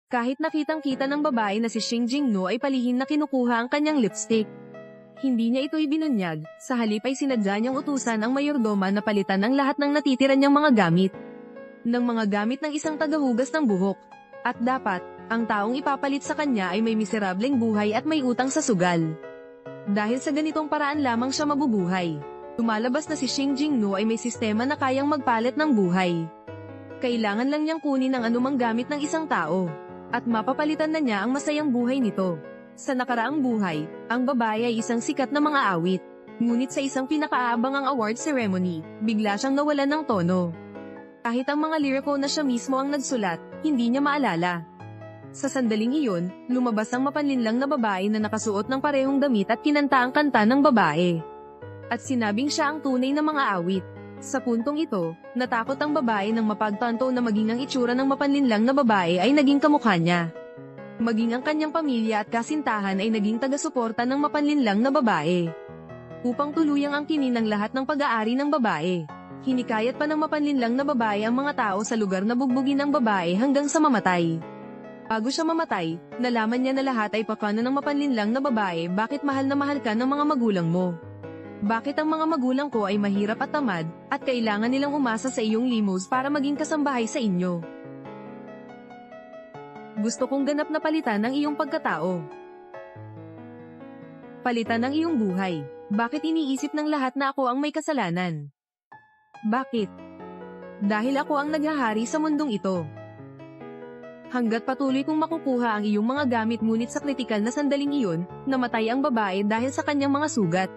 Kahit nakitang-kita ng babae na si Xing Jingno ay palihim na kinukuha ang kanyang lipstick. Hindi niya ito ibinunyag, sa halip ay sinadya niyang utusan ang mayordoma na palitan ang lahat ng natitira niyang mga gamit. Ng mga gamit ng isang tagahugas ng buhok. At dapat, ang taong ipapalit sa kanya ay may miserableng buhay at may utang sa sugal. Dahil sa ganitong paraan lamang siya mabubuhay. Lumalabas na si Xing Jingno ay may sistema na kayang magpalit ng buhay. Kailangan lang niyang kunin ang anumang gamit ng isang tao. At mapapalitan na niya ang masayang buhay nito. Sa nakaraang buhay, ang babae ay isang sikat na mga awit. Ngunit sa isang pinakaabangang award ceremony, bigla siyang nawalan ng tono. Kahit ang mga liriko na siya mismo ang nagsulat, hindi niya maalala. Sa sandaling iyon, lumabas ang mapanlinlang na babae na nakasuot ng parehong damit at kinanta ang kanta ng babae. At sinabing siya ang tunay na mga awit. Sa puntong ito, natakot ang babae nang mapagtanto na maging ang itsura ng mapanlinlang na babae ay naging kamukha niya. Maging ang kanyang pamilya at kasintahan ay naging taga-suporta ng mapanlinlang na babae. Upang tuluyang angkinin ang lahat ng pag-aari ng babae. Hinikayat pa ng mapanlinlang na babae ang mga tao sa lugar na bugbugin ang babae hanggang sa mamatay. Bago siya mamatay, nalaman niya na lahat ay pakana ng mapanlinlang na babae. Bakit mahal na mahal ka ng mga magulang mo? Bakit ang mga magulang ko ay mahirap at tamad, at kailangan nilang umasa sa iyong limos para maging kasambahay sa inyo? Gusto kong ganap na palitan ang iyong pagkatao. Palitan ang iyong buhay. Bakit iniisip ng lahat na ako ang may kasalanan? Bakit? Dahil ako ang naghahari sa mundong ito. Hanggat patuloy kong makukuha ang iyong mga gamit ngunit sa kritikal na sandaling iyon, namatay ang babae dahil sa kanyang mga sugat.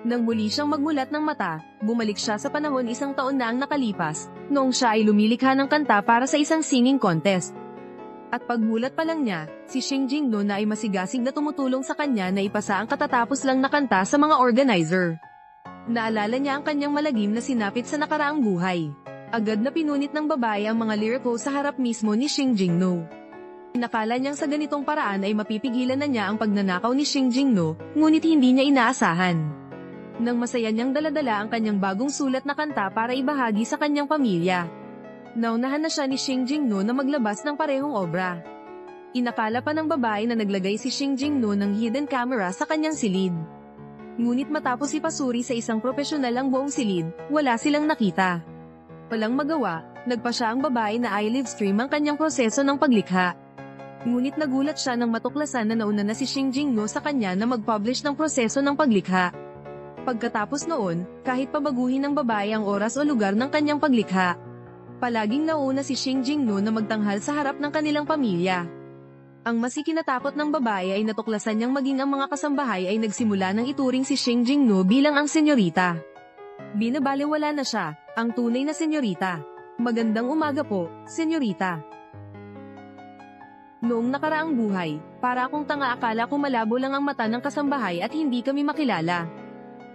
Nang muli siyang magmulat ng mata, bumalik siya sa panahon 1 taon na ang nakalipas, noong siya ay lumilikha ng kanta para sa isang singing contest. At pagmulat pa lang niya, si Xing Jingno na ay masigasig na tumutulong sa kanya na ipasa ang katatapos lang na kanta sa mga organizer. Naalala niya ang kanyang malagim na sinapit sa nakaraang buhay. Agad na pinunit ng babae ang mga liriko sa harap mismo ni Xing Jingno. Inakala niyang sa ganitong paraan ay mapipigilan na niya ang pagnanakaw ni Xing Jingno, ngunit hindi niya inaasahan. Nang masaya niyang daladala ang kanyang bagong sulat na kanta para ibahagi sa kanyang pamilya. Naunahan na siya ni Xing Jingno na maglabas ng parehong obra. Inakala pa ng babae na naglagay si Xing Jingno ng hidden camera sa kanyang silid. Ngunit matapos ipasuri sa isang profesional ang buong silid, wala silang nakita. Walang magawa, nagpa siya ang babae na i-livestream ang kanyang proseso ng paglikha. Ngunit nagulat siya nang matuklasan na nauna na si Xing Jingno sa kanya na mag-publish ng proseso ng paglikha. Pagkatapos noon, kahit pabaguhin ng babae ang oras o lugar ng kanyang paglikha, palaging nauna si Xing Jingno na magtanghal sa harap ng kanilang pamilya. Ang mas ikinatakot ng babae ay natuklasan niyang maging ang mga kasambahay ay nagsimula ng ituring si Xing Jingno bilang ang senyorita. Binabalewala na siya, ang tunay na senyorita. Magandang umaga po, senyorita. Noong nakaraang buhay, para akong tanga akala ko malabo lang ang mata ng kasambahay at hindi kami makilala.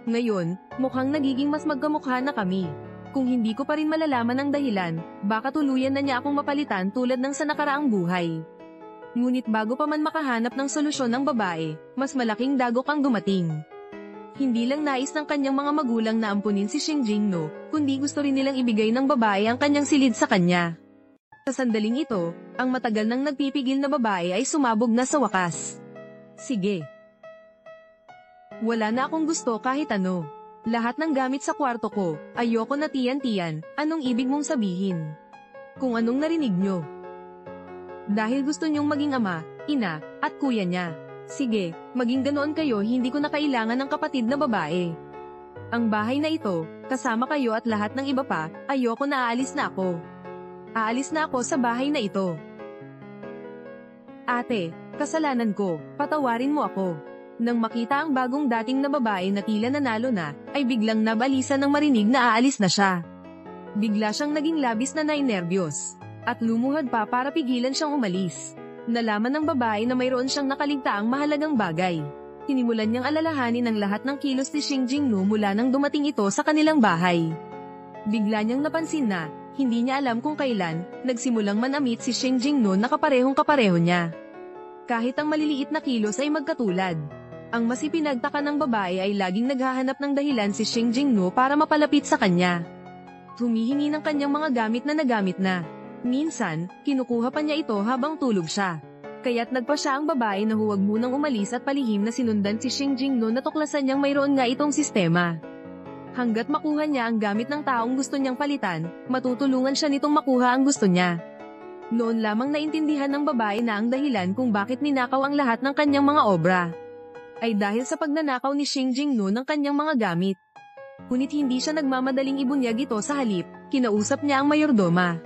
Ngayon, mukhang nagiging mas magkamukha na kami. Kung hindi ko pa rin malalaman ang dahilan, baka tuluyan na niya akong mapalitan tulad ng sa nakaraang buhay. Ngunit bago pa man makahanap ng solusyon ng babae, mas malaking dagok ang dumating. Hindi lang nais ng kanyang mga magulang na ampunin si Xing Jingno, kundi gusto rin nilang ibigay ng babae ang kanyang silid sa kanya. Sa sandaling ito, ang matagal nang nagpipigil na babae ay sumabog na sa wakas. Sige. Wala na akong gusto kahit ano. Lahat ng gamit sa kwarto ko, ayoko na tiyan-tiyan, anong ibig mong sabihin? Kung anong narinig nyo. Dahil gusto nyong maging ama, ina, at kuya niya. Sige, maging ganoon kayo, hindi ko na kailangan ng kapatid na babae. Ang bahay na ito, kasama kayo at lahat ng iba pa, ayoko na aalis na ako. Aalis na ako sa bahay na ito. Ate, kasalanan ko, patawarin mo ako. Nang makita ang bagong dating na babae na tila nanalo na, ay biglang nabalisa ng marinig na aalis na siya. Bigla siyang naging labis na nainerbiyos. At lumuhad pa para pigilan siyang umalis. Nalaman ng babae na mayroon siyang nakaligtaang mahalagang bagay. Tinimulan niyang alalahanin ang lahat ng kilos ni Xing Jingno mula nang dumating ito sa kanilang bahay. Bigla niyang napansin na, hindi niya alam kung kailan, nagsimulang manamit si Xing Jingno na kaparehong-kapareho niya. Kahit ang maliliit na kilos ay magkatulad. Ang mas ipinagtaka ng babae ay laging naghahanap ng dahilan si Xing Jingno para mapalapit sa kanya. Humihingi ng kanyang mga gamit na nagamit na. Minsan, kinukuha pa niya ito habang tulog siya. Kaya't nagpa siya ang babae na huwag munang umalis at palihim na sinundan si Xing Jingno na tuklasan niyang mayroon nga itong sistema. Hanggat makuha niya ang gamit ng taong gusto niyang palitan, matutulungan siya nitong makuha ang gusto niya. Noon lamang naintindihan ng babae na ang dahilan kung bakit ninakaw ang lahat ng kanyang mga obra ay dahil sa pagnanakaw ni Xing Jingno ng kanyang mga gamit. Ngunit hindi siya nagmamadaling ibunyag ito sa halip, kinausap niya ang mayordoma.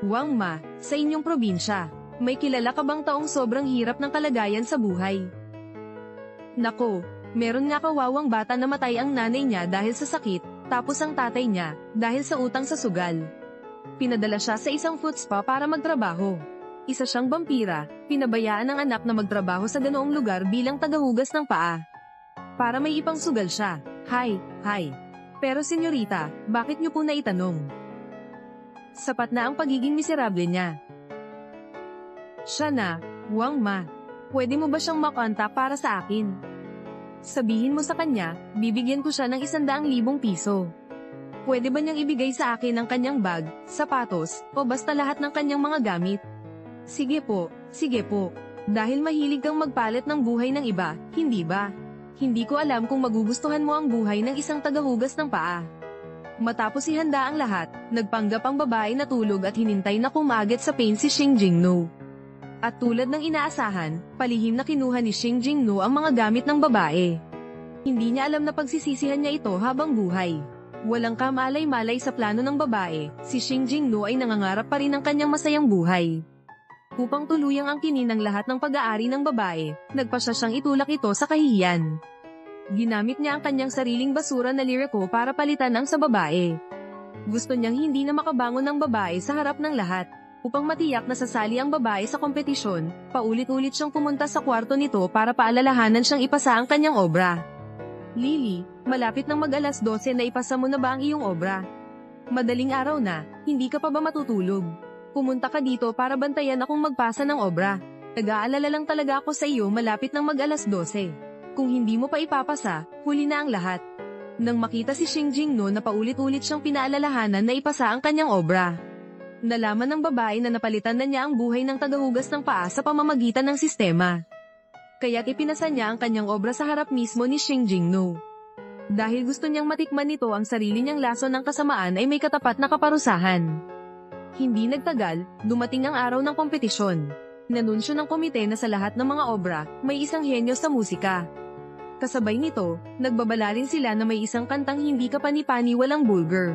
Wang Ma, sa inyong probinsya, may kilala ka bang taong sobrang hirap ng kalagayan sa buhay? Nako, meron nga kawawang bata na matay ang nanay niya dahil sa sakit, tapos ang tatay niya, dahil sa utang sa sugal. Pinadala siya sa isang fruit spa para magtrabaho. Isa siyang vampira, pinabayaan ng anak na magtrabaho sa ganoong lugar bilang tagahugas ng paa. Para may ipangsugal siya. Hi. Pero senyorita, bakit niyo po naitanong? Sapat na ang pagiging miserable niya. Siya na, Wang Ma. Pwede mo ba siyang makontak para sa akin? Sabihin mo sa kanya, bibigyan ko siya ng 100,000 piso. Pwede ba niyang ibigay sa akin ang kanyang bag, sapatos, o basta lahat ng kanyang mga gamit? Sige po. Dahil mahilig kang magpalit ng buhay ng iba, hindi ba? Hindi ko alam kung magugustuhan mo ang buhay ng isang tagahugas ng paa. Matapos ihanda ang lahat, nagpanggap ang babae na tulog at hinintay na kumagat sa pain si Xing Jingno. At tulad ng inaasahan, palihim na kinuha ni Xing Jingno ang mga gamit ng babae. Hindi niya alam na pagsisisihan niya ito habang buhay. Walang kamalay-malay sa plano ng babae, si Xing Jingno ay nangangarap pa rin ng kanyang masayang buhay. Upang tuluyang angkinin ang lahat ng pag-aari ng babae, nagpa siya siyang itulak ito sa kahihiyan. Ginamit niya ang kanyang sariling basura na liriko para palitan ang sa babae. Gusto niyang hindi na makabangon ng babae sa harap ng lahat. Upang matiyak na sasali ang babae sa kompetisyon, paulit-ulit siyang pumunta sa kwarto nito para paalalahanan siyang ipasa ang kanyang obra. Lily, malapit nang mag-alas 12 na ipasa mo na ba ang iyong obra? Madaling araw na, hindi ka pa ba matutulog? Pumunta ka dito para bantayan akong magpasa ng obra. Nag-aalala lang talaga ako sa iyo malapit nang mag-alas 12. Kung hindi mo pa ipapasa, huli na ang lahat. Nang makita si Xing Jingno na paulit-ulit siyang pinaalalahanan na ipasa ang kanyang obra, nalaman ng babae na napalitan na niya ang buhay ng tagahugas ng paa sa pamamagitan ng sistema. Kaya't ipinasa niya ang kanyang obra sa harap mismo ni Xing Jingno. Dahil gusto niyang matikman nito ang sarili niyang lason ng kasamaan ay may katapat na kaparusahan. Hindi nagtagal, dumating ang araw ng kompetisyon. Inanunsyo ng komite na sa lahat ng mga obra, may isang henyo sa musika. Kasabay nito, nagbabala rin sila na may isang kantang hindi kapani-pani walang bulgar.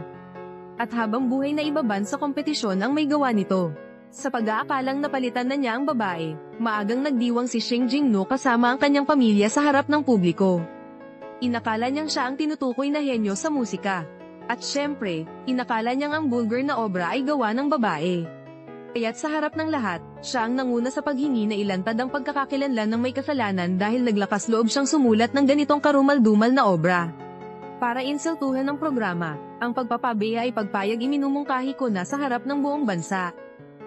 At habang buhay na ibaban sa kompetisyon ang may gawa nito. Sa pag-aakalang napalitan na niya ang babae, maagang nagdiwang si Xing Jingno kasama ang kanyang pamilya sa harap ng publiko. Inakala niyang siya ang tinutukoy na henyo sa musika. At syempre, inakala niyang ang bulgar na obra ay gawa ng babae. Kaya't sa harap ng lahat, siya ang nanguna sa paghingi na ilantad ang pagkakakilanlan ng may kasalanan dahil naglakas loob siyang sumulat ng ganitong karumal-dumal na obra. Para insultuhan ng programa, ang pagpapabeya ay pagpayag iminumungkahi ko na sa harap ng buong bansa.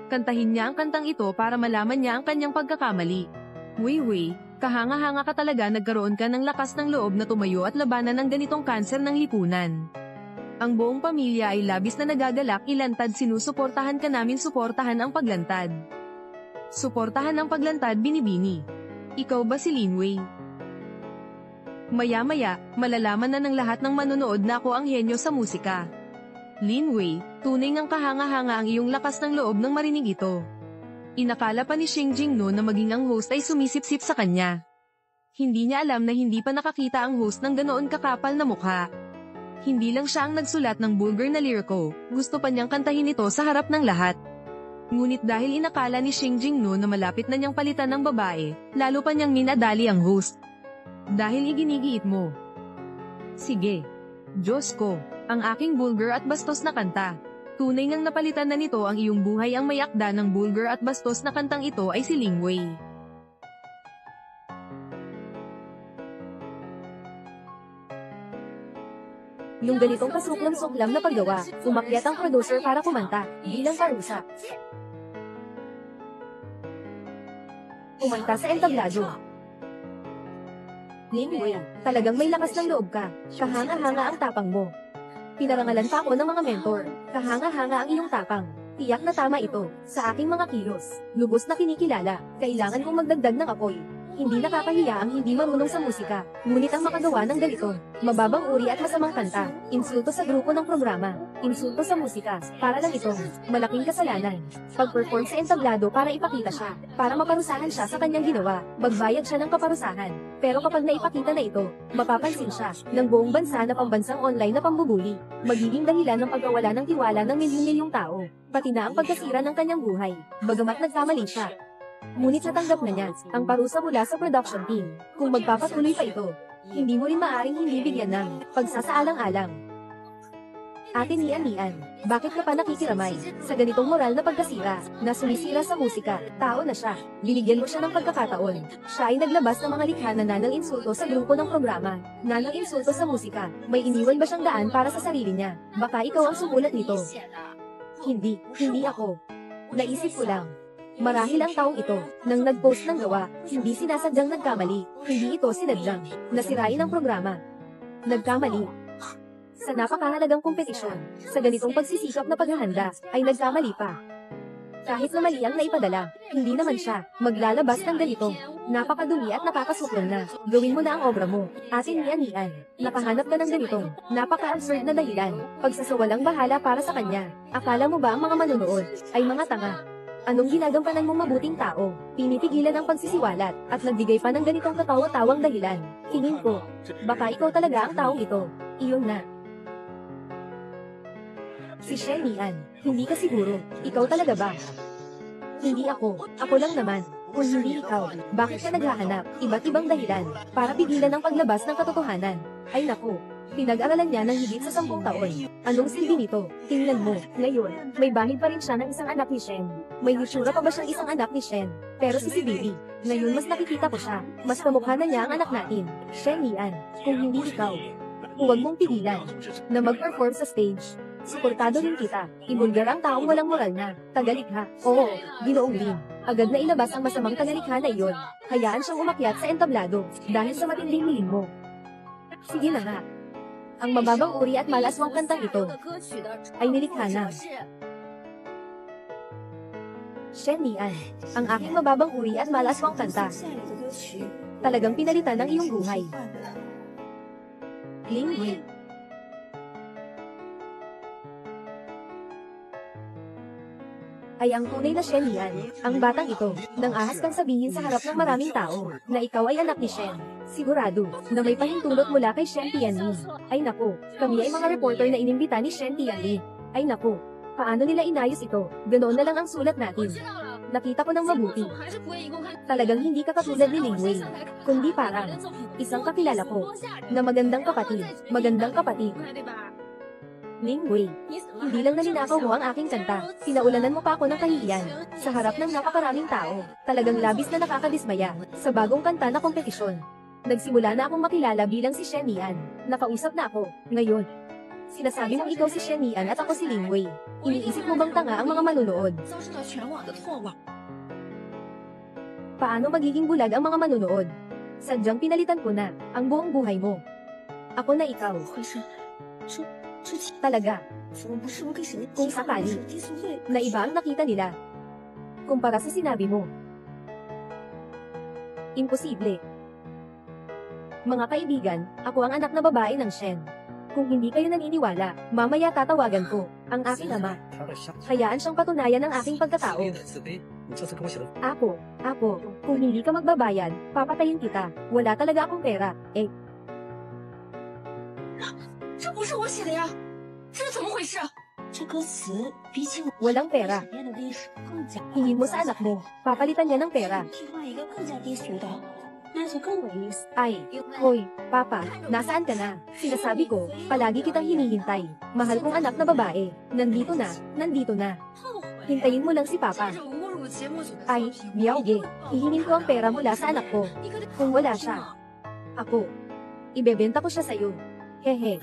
Kantahin niya ang kantang ito para malaman niya ang kanyang pagkakamali. Wei, kahanga-hanga ka talaga, nagkaroon ka ng lakas ng loob na tumayo at labanan ng ganitong kanser ng lipunan. Ang buong pamilya ay labis na nagagalak, ilantad, sinusuportahan ka namin, suportahan ang paglantad. Suportahan ang paglantad, binibini. Ikaw ba si Lin Wei? Maya-maya, malalaman na ng lahat ng manonood na ako ang henyo sa musika. Lin Wei, tunay ngang kahanga-hanga ang iyong lakas ng loob nang marinig ito. Inakala pa ni Xing Jingno na maging ang host ay sumisip-sip sa kanya. Hindi niya alam na hindi pa nakakita ang host ng ganoon kakapal na mukha. Hindi lang siya ang nagsulat ng bulgar na liriko, gusto pa niyang kantahin ito sa harap ng lahat. Ngunit dahil inakala ni Xing Jingno na malapit na niyang palitan ng babae, lalo pa niyang minadali ang host. Dahil iginigiit mo. Sige. Diyos ko, ang aking bulgar at bastos na kanta. Tunay ngang napalitan na nito ang iyong buhay. Ang may akda ng bulgar at bastos na kantang ito ay si Lin Wei. Yung ganitong kasuklam-suklam na paggawa, umakyat ang producer para kumanta, bilang parusa. Kumanta sa entablado. Lin Wei, talagang may lakas ng loob ka. Kahanga-hanga ang tapang mo. Pinarangalan pa ako ng mga mentor. Kahanga-hanga ang iyong tapang. Tiyak na tama ito, sa aking mga kilos. Lubos na kinikilala, kailangan kong magdagdag ng apoy. Hindi nakakahiya ang hindi marunong sa musika, ngunit ang makagawa ng ganito, mababang uri at masamang kanta, insulto sa grupo ng programa, insulto sa musika, para lang ito, malaking kasalanan. Pag-perform sa entablado para ipakita siya, para maparusahan siya sa kanyang ginawa, magbayad siya ng kaparusahan. Pero kapag naipakita na ito, mapapansin siya, ng buong bansa na pambansang online na pambubuli, magiging dahilan ng pagkawala ng tiwala ng milyon-milyong tao, pati na ang pagkasira ng kanyang buhay, bagamat nagkamali siya. Ngunit natanggap na niya ang parusa mula sa production team. Kung magpapatuloy pa ito, hindi mo rin maaring hindi bigyan ng pagsasaalang-alang. Ate Nian, bakit ka pa nakikiramay sa ganitong moral na pagkasira, na sumisira sa musika? Tao na siya. Binigyan mo siya ng pagkakataon. Siya ay naglabas ng mga likha na nanang insulto sa grupo ng programa, nanang insulto sa musika. May iniwan ba siyang daan para sa sarili niya? Baka ikaw ang sumulat nito. Hindi ako. Naisip ko lang. Marahil ang taong ito, nang nag-post ng gawa, hindi sinasadyang nagkamali, hindi ito sinadyang nasirain ang programa. Nagkamali. Sa napakahalagang kompetisyon, sa ganitong pagsisikap na paghahanda, ay nagkamali pa. Kahit na mali ang naipadala, hindi naman siya maglalabas ng ganito. Napakadumi at nakakasuklong na. Gawin mo na ang obra mo. Ate Nian, nakahanap ka ng ganito. Napaka-absurd na dahilan. Pagsasawalang bahala para sa kanya. Akala mo ba ang mga manonood ay mga tanga? Anong ginagampanan mong mabuting tao? Pinipigilan ang pagsisiwalat, at nagbigay pa ng ganitong katawa-tawang dahilan. Tingin ko, baka ikaw talaga ang taong ito. Iyon na. Si Shen Nian, hindi ka siguro. Ikaw talaga ba? Hindi ako. Ako lang naman. Kung hindi ikaw, bakit ka naghahanap? Iba't ibang dahilan, para pigilan ang paglabas ng katotohanan. Ay naku. Pinag-aralan niya ng higit sa 10 taon. Anong silbi nito? Tingnan mo, ngayon, may bahid pa rin siya ng isang anak ni Shen. May hitsura pa ba siyang isang anak ni Shen? Pero si Bibi, ngayon mas nakikita ko siya. Mas kamukha na niya ang anak natin. Shen Nian, kung hindi ikaw, huwag mong pigilan na mag-perform sa stage. Suportado rin kita. Ibulgar ang taong walang moral na tagalikha. Oo, Ginoong Lin. Agad na ilabas ang masamang tagalikha na iyon. Hayaan siyang umakyat sa entablado dahil sa matinding hiling mo. Sige na nga. Ang mababang uri at malaswang kantang ito ay nilikha na. Shen Nian, ang aking mababang uri at malaswang kanta. Talagang pinalitan ng iyong buhay. Ling Wei. Ay ang tunay na Shen Nian, ang batang ito, nang ahas kang sabihin sa harap ng maraming tao, na ikaw ay anak ni Shen. Sigurado, na may pahintulot mula kay Shen Tianlin. Ay naku, kami ay mga reporter na inimbita ni Shen Tianlin. Ay naku, paano nila inayos ito? Ganoon na lang ang sulat natin. Nakita ko ng mabuti. Talagang hindi ka katulad ni Ling Wei, kundi parang isang kakilala ko, na magandang kapatid. Ling Wei, hindi lang naninakaw mo ang aking kanta, pinaulanan mo pa ako ng kahihiyan, sa harap ng napakaraming tao, talagang labis na nakakadismaya, sa bagong kanta na kompetisyon. Nagsimula na akong makilala bilang si Shen Nian, nakausap na ako, ngayon. Sinasabi mong ikaw si Shen Nian at ako si Ling Wei, iniisip mo bang tanga ang mga manunood? Paano magiging bulag ang mga manunood? Sadyang pinalitan ko na, ang buong buhay mo. Ako na ikaw. Talaga. Kung sakali, na iba ang nakita nila. Kumpara sa sinabi mo. Imposible. Mga kaibigan, ako ang anak na babae ng Shen. Kung hindi kayo naniniwala, mamaya tatawagan ko, ang aking ama. Hayaan siyang patunayan ng aking pagkatao. Apo, kung hindi ka magbabayad, papatayin kita. Wala talaga akong pera, eh. 这不是我写的呀，这是怎么回事？这歌词比起我 Walang pera. 前面的历史更加 Hingin mo sa anak mo, papalitan niya ng pera. 替换一个更加低俗的，那就更有意思。 Ay, hoy, papa, nasaan ka na? Sinasabi ko, palagi kitang hinihintay. Mahal kong anak na babae. Nandito na. Hintayin mo lang si papa. 这侮辱节目组的 Ay, Biaoge, hihingin ko ang pera mula sa anak ko. Kung wala siya, ako, ibebenta ko siya sa'yo. Hehe.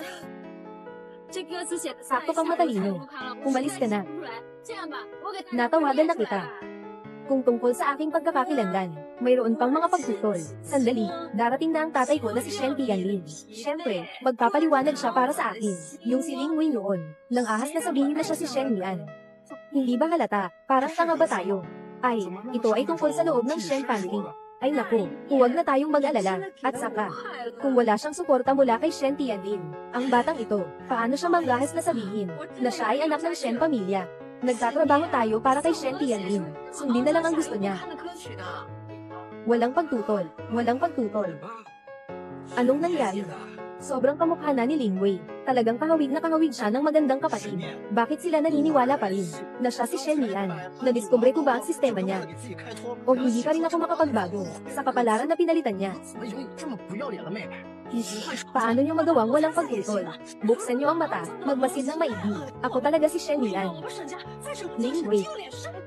这歌词写的 Sakto kang matalino. Umalis ka na. Natawagan na kita. Kung tungkol sa aking pagkakakilanlan, mayroon pang mga pagtutol. Sandali, darating na ang tatay ko na si Shen Tianlin. Siyempre, magpapaliwanag siya para sa akin. Yung si Ling Wei noon, nang ahas na sabihin na siya si Shen Nian. Hindi ba halata? Parang tanga ba tayo? Ay, ito ay tungkol sa loob ng Shen family. Ay naku, huwag na tayong mag-alala. At saka, kung wala siyang suporta mula kay Shen Tianlin, ang batang ito, paano siya manggahas na sabihin na siya ay anak ng Shen pamilya? Nagtatrabaho tayo para kay Shen Tianlin. Sundin na lang ang gusto niya. Walang pagtutol. Walang pagtutol. Anong nangyari? Sobrang kamukha na ni Lingwei. Talagang kahawig na kahawig siya ng magandang kapatid. Bakit sila naniniwala pa rin na siya si Shen Lian? Nadiskubre ko ba ang sistema niya? O hindi pa rin ako makapagbago sa kapalaran na pinalitan niya? Paano niyo magawang walang pagtutol? Buksan niyo ang mata, magmasid ng maigi. Ako talaga si Shen Lian. Lingwei,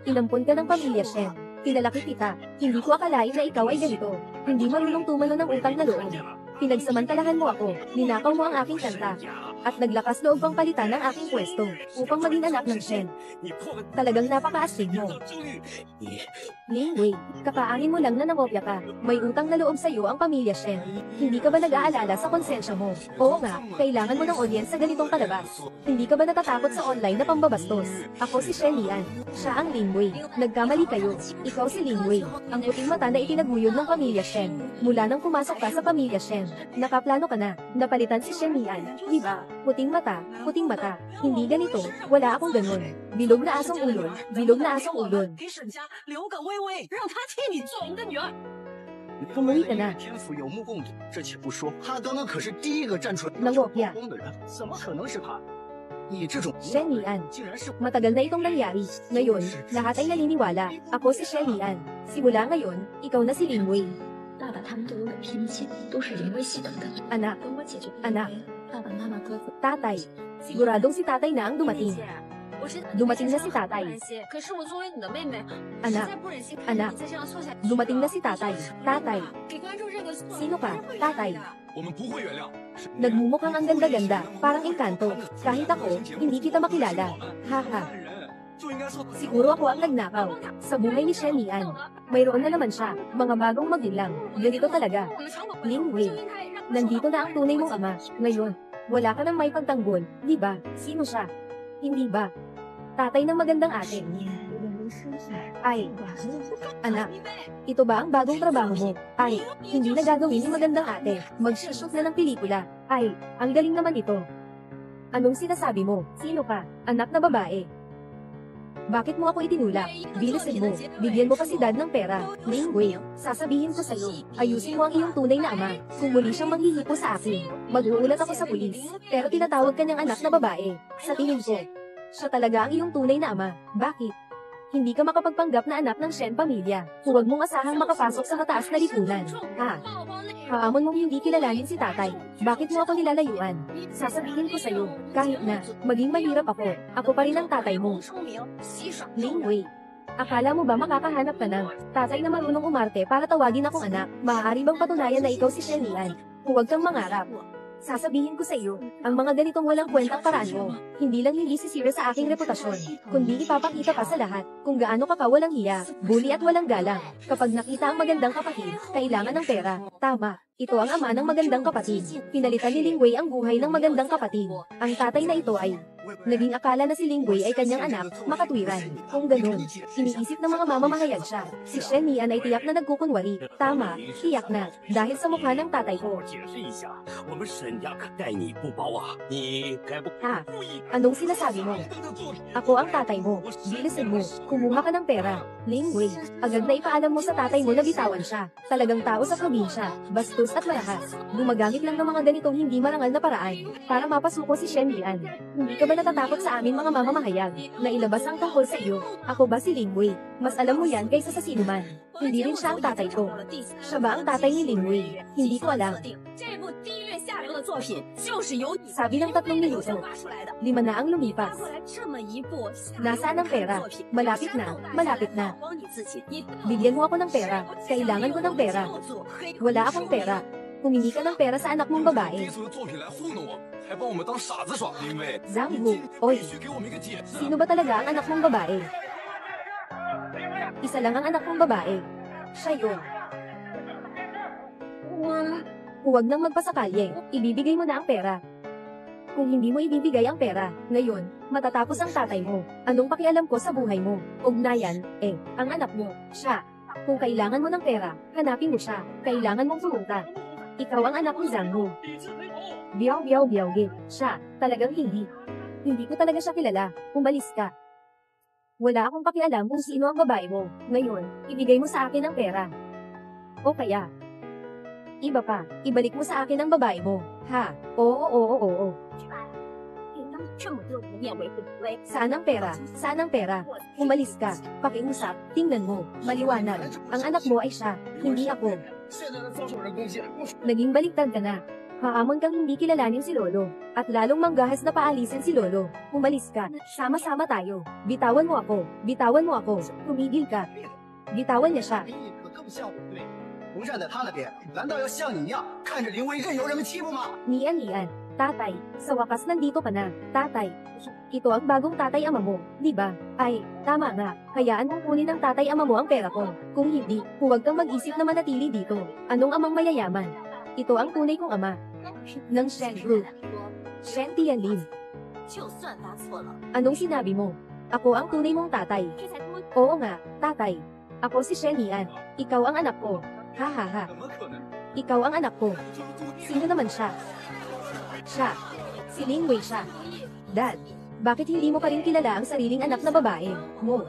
inampun ka ng pamilya Shen. Pinalaki kita. Hindi ko akalain na ikaw ay ganito. Hindi marunong tumalo ng utang na loob. Pinagsamantalahan mo ako, ninakaw mo ang aking kanta, at naglakas loob pang palitan ng aking pwesto, upang maging anak ng Shen. Talagang napakaastig mo. Lingwei, kakaangin mo lang na nangopya ka. May utang na loob sa'yo ang pamilya Shen. Hindi ka ba nag-aalala sa konsensya mo? Oo nga, kailangan mo ng audience sa ganitong palabas. Hindi ka ba natatakot sa online na pambabastos? Ako si Shen Lian. Siya ang Lingwei. Nagkamali kayo. Ikaw si Lingwei. Ang puting mata na itinaguyod ng pamilya Shen. Mula nang pumasok ka sa pamilya Shen, nakaplano ka na. Napalitan si Shen Lian. Diba? Puting mata. Puting mata. Hindi ganito. Wala akong ganun. Bilog na asong ulon. Bilog na asong ulon. 给沈家留个微微，让她替你做我们的女儿。 Umuwi ka na. 天赋有目共睹，这且不说，他刚刚可是第一个站出来 Nangopya. 光的人，怎么可能是他？你这种 Shen Lian. 竟然是 Matagal na itong nangyari. Ngayon, lahat ay naniniwala. Ako si Shen Lian. Simula ngayon, ikaw na si Lingwei. 爸爸他们对我有偏见，都是林威系统的。 Anak, 等我解决 anak, 爸爸妈妈哥哥。 tatay. Siguradong si tatay na ang dumating. 我知道 Dumating na si tatay. 可是我作为你的妹妹，实 Anak, 在不忍心看着 anak. 你再这样错下去。 Dumating na si tatay. Tatay. 给观众认个错。 Sino ka? Tatay. 我们不会原谅。 Nagmumukhang ang ganda-ganda, parang engkanto. Kahit ako, hindi kita makilala. Haha. 就应该受到 Siguro ako ang nagnakaw. Sa buhay ni Shen Lian. Mayroon na naman siya, mga bagong magulang. Ganito talaga. 我们场馆 Lingwei. 就应该让 Nandito na ang tunay mong ama. Ngayon, wala ka nang may pagtanggol, di ba? Sino siya? Hindi ba? Tatay ng magandang ate. Ay, anak, ito ba ang bagong trabaho mo? Ay, hindi na gagawin ni magandang ate. Mag-shoot na ng pelikula. Ay, ang galing naman ito. Anong sinasabi mo? Sino ka? Anak na babae. Bakit mo ako itinulak? Bilisin mo. Bigyan mo pa si dad ng pera. Lingwei, sasabihin ko sa'yo. Ayusin mo ang iyong tunay na ama. Kung muli siyang manghihipo sa akin, mag-uulat ako sa pulis. Pero tinatawag ka niyang anak na babae. Sa tingin ko, siya talaga ang iyong tunay na ama. Bakit? Hindi ka makapagpanggap na anak ng Shen pamilya. Huwag mong asahang makapasok sa mataas na lipunan. Ha? Haamon mong hindi kilalanin si tatay. Bakit mo ako nilalayuan? Sasabihin ko sa'yo, kahit na, maging mahirap ako pa rin ang tatay mo. 聪明，戏耍 Lingwei, akala mo ba makakahanap ka ng tatay na marunong umarte para tawagin akong anak? Maaari bang patunayan na ikaw si Shen Lian? Huwag kang mangarap. Sasabihin ko sa iyo, ang mga ganitong walang kwentang paraan mo, hindi lang hindi sisira sa aking reputasyon, kundi ipapakita pa sa lahat kung gaano ka kawalang hiya, bully at walang galang. Kapag nakita ang magandang kapatid, kailangan ng pera. Tama, ito ang ama ng magandang kapatid. Pinalitan ni Lingwei ang buhay ng magandang kapatid. Ang tatay na ito ay naging akala na si Lingwei ay kanyang anak, makatwiran. Kung ganun, iniisip ng mga mamamahayag siya. Si Shen Lian ay tiyak na nagkukunwari. Tama, tiyak na, dahil sa mukha ng tatay ko. 解释一下，我们沈家可待你不薄啊！你该不 Ha? Anong sinasabi mo? Ako ang tatay mo. Bilisin mo. Kumuha ka ng pera. Lingwei, agad na ipaalam mo sa tatay mo na bitawan siya. Talagang tao sa probinsya. Bastos at malahas. Gumagamit lang ng mga ganitong hindi marangal na paraan para mapasuko si Shen Lian. Hindi ka ba natatakot sa amin mga mamamahayag na ilabas ang tungkol sa iyo? Ako ba si Lingwei? Mas alam mo yan kaysa sa sinuman. Hindi rin siya ang tatay ko. Siya ba ang tatay ni Lingwei? Hindi ko alam. 这部第一月下流的作品就是由你 Sabi ng 3 minuto. 挖出来的。 5 na ang lumipas. 拿回来这么一部下流 Nasaan ang pera? 作品 Malapit na, malapit na. 光你自己，你 Bigyan mo ako ng pera. Kailangan ko ng pera. 叫做黑 Wala akong pera. Humingi ka ng pera sa anak mong 拿 babae. 低俗的作品来糊弄我，还把我们当傻子耍，因为 Zhang Wu, oy, 必须给我们一个解释。 sino ba talaga ang anak mong babae? Isa lang ang anak mong babae. Siya yun. Huwag nang magpasakalye. Ibibigay mo na ang pera. kung hindi mo ibibigay ang pera. Ngayon, matatapos ang tatay mo. Anong pakialam ko sa buhay mo? Ugnayan, ang anak mo, siya. Kung kailangan mo ng pera, hanapin mo siya. Kailangan mong pumunta. Ikaw ang anak ni Zhang. Biyaw, siya, talagang hindi. Hindi ko talaga siya kilala. Umalis ka. Wala akong pakialam kung sino ang babae mo. Ngayon, ibigay mo sa akin ang pera. O kaya, iba pa, ibalik mo sa akin ang babae mo. Ha? Oo. Saan ang pera? Saan ang pera? Umalis ka. Pakiusap. Tingnan mo. Maliwanag. Ang anak mo ay siya. Hindi ako. 现在的遭受人攻击，不是 Naging baliktad ka na. Haamon kang hindi kilalanin si Lolo. At lalong manggahas na paalisin si Lolo. Umalis ka. Sama-sama tayo. Bitawan mo ako. Bitawan mo ako. Tumigil ka. Bitawan niya siya. 林毅可更像我对，不站在他那边，难道要像你一样看着林威任由人们欺负吗？ Nian. Tatay. Sa wakas nandito ka na. Tatay. Ito ang bagong tatay ama mo, di ba? Ay, tama nga. Hayaan mong kunin ng tatay ama mo ang pera ko. Kung hindi, huwag kang mag-isip na manatili dito. Anong amang mayayaman? Ito ang tunay kong ama. Ng Shen Group. Shen Tianlin. 就算答错了， Anong sinabi mo? Ako ang tunay mong tatay. 这才多 Oo nga, tatay. Ako si Shen Yan. Ikaw ang anak ko. Ha. 怎么可能？ Ikaw ang anak ko. Sino naman siya? Siya. Si Ling Wei siya. Dad, bakit hindi mo pa rin kilala ang sariling anak na babae mo?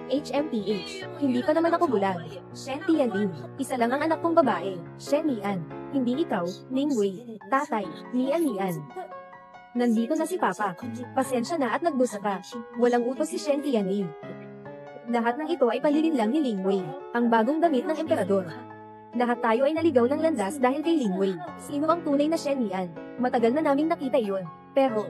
HMTH. Hindi pa naman ako bulag. Shen Tianlin. Isa lang ang anak kong babae. Shen Yan. Hindi ikaw, Ling Wei. Tatay, Nian. Nandito na si Papa. Pasensya na at nagdusa ka. Walang utos si Shen Tianlin. Lahat ng ito ay panlilin lang ni Ling Wei, ang bagong damit ng emperador. Lahat tayo ay naligaw ng landas dahil kay Ling Wei. Sino ang tunay na Shen Yan? Matagal na naming nakita iyon. Pero,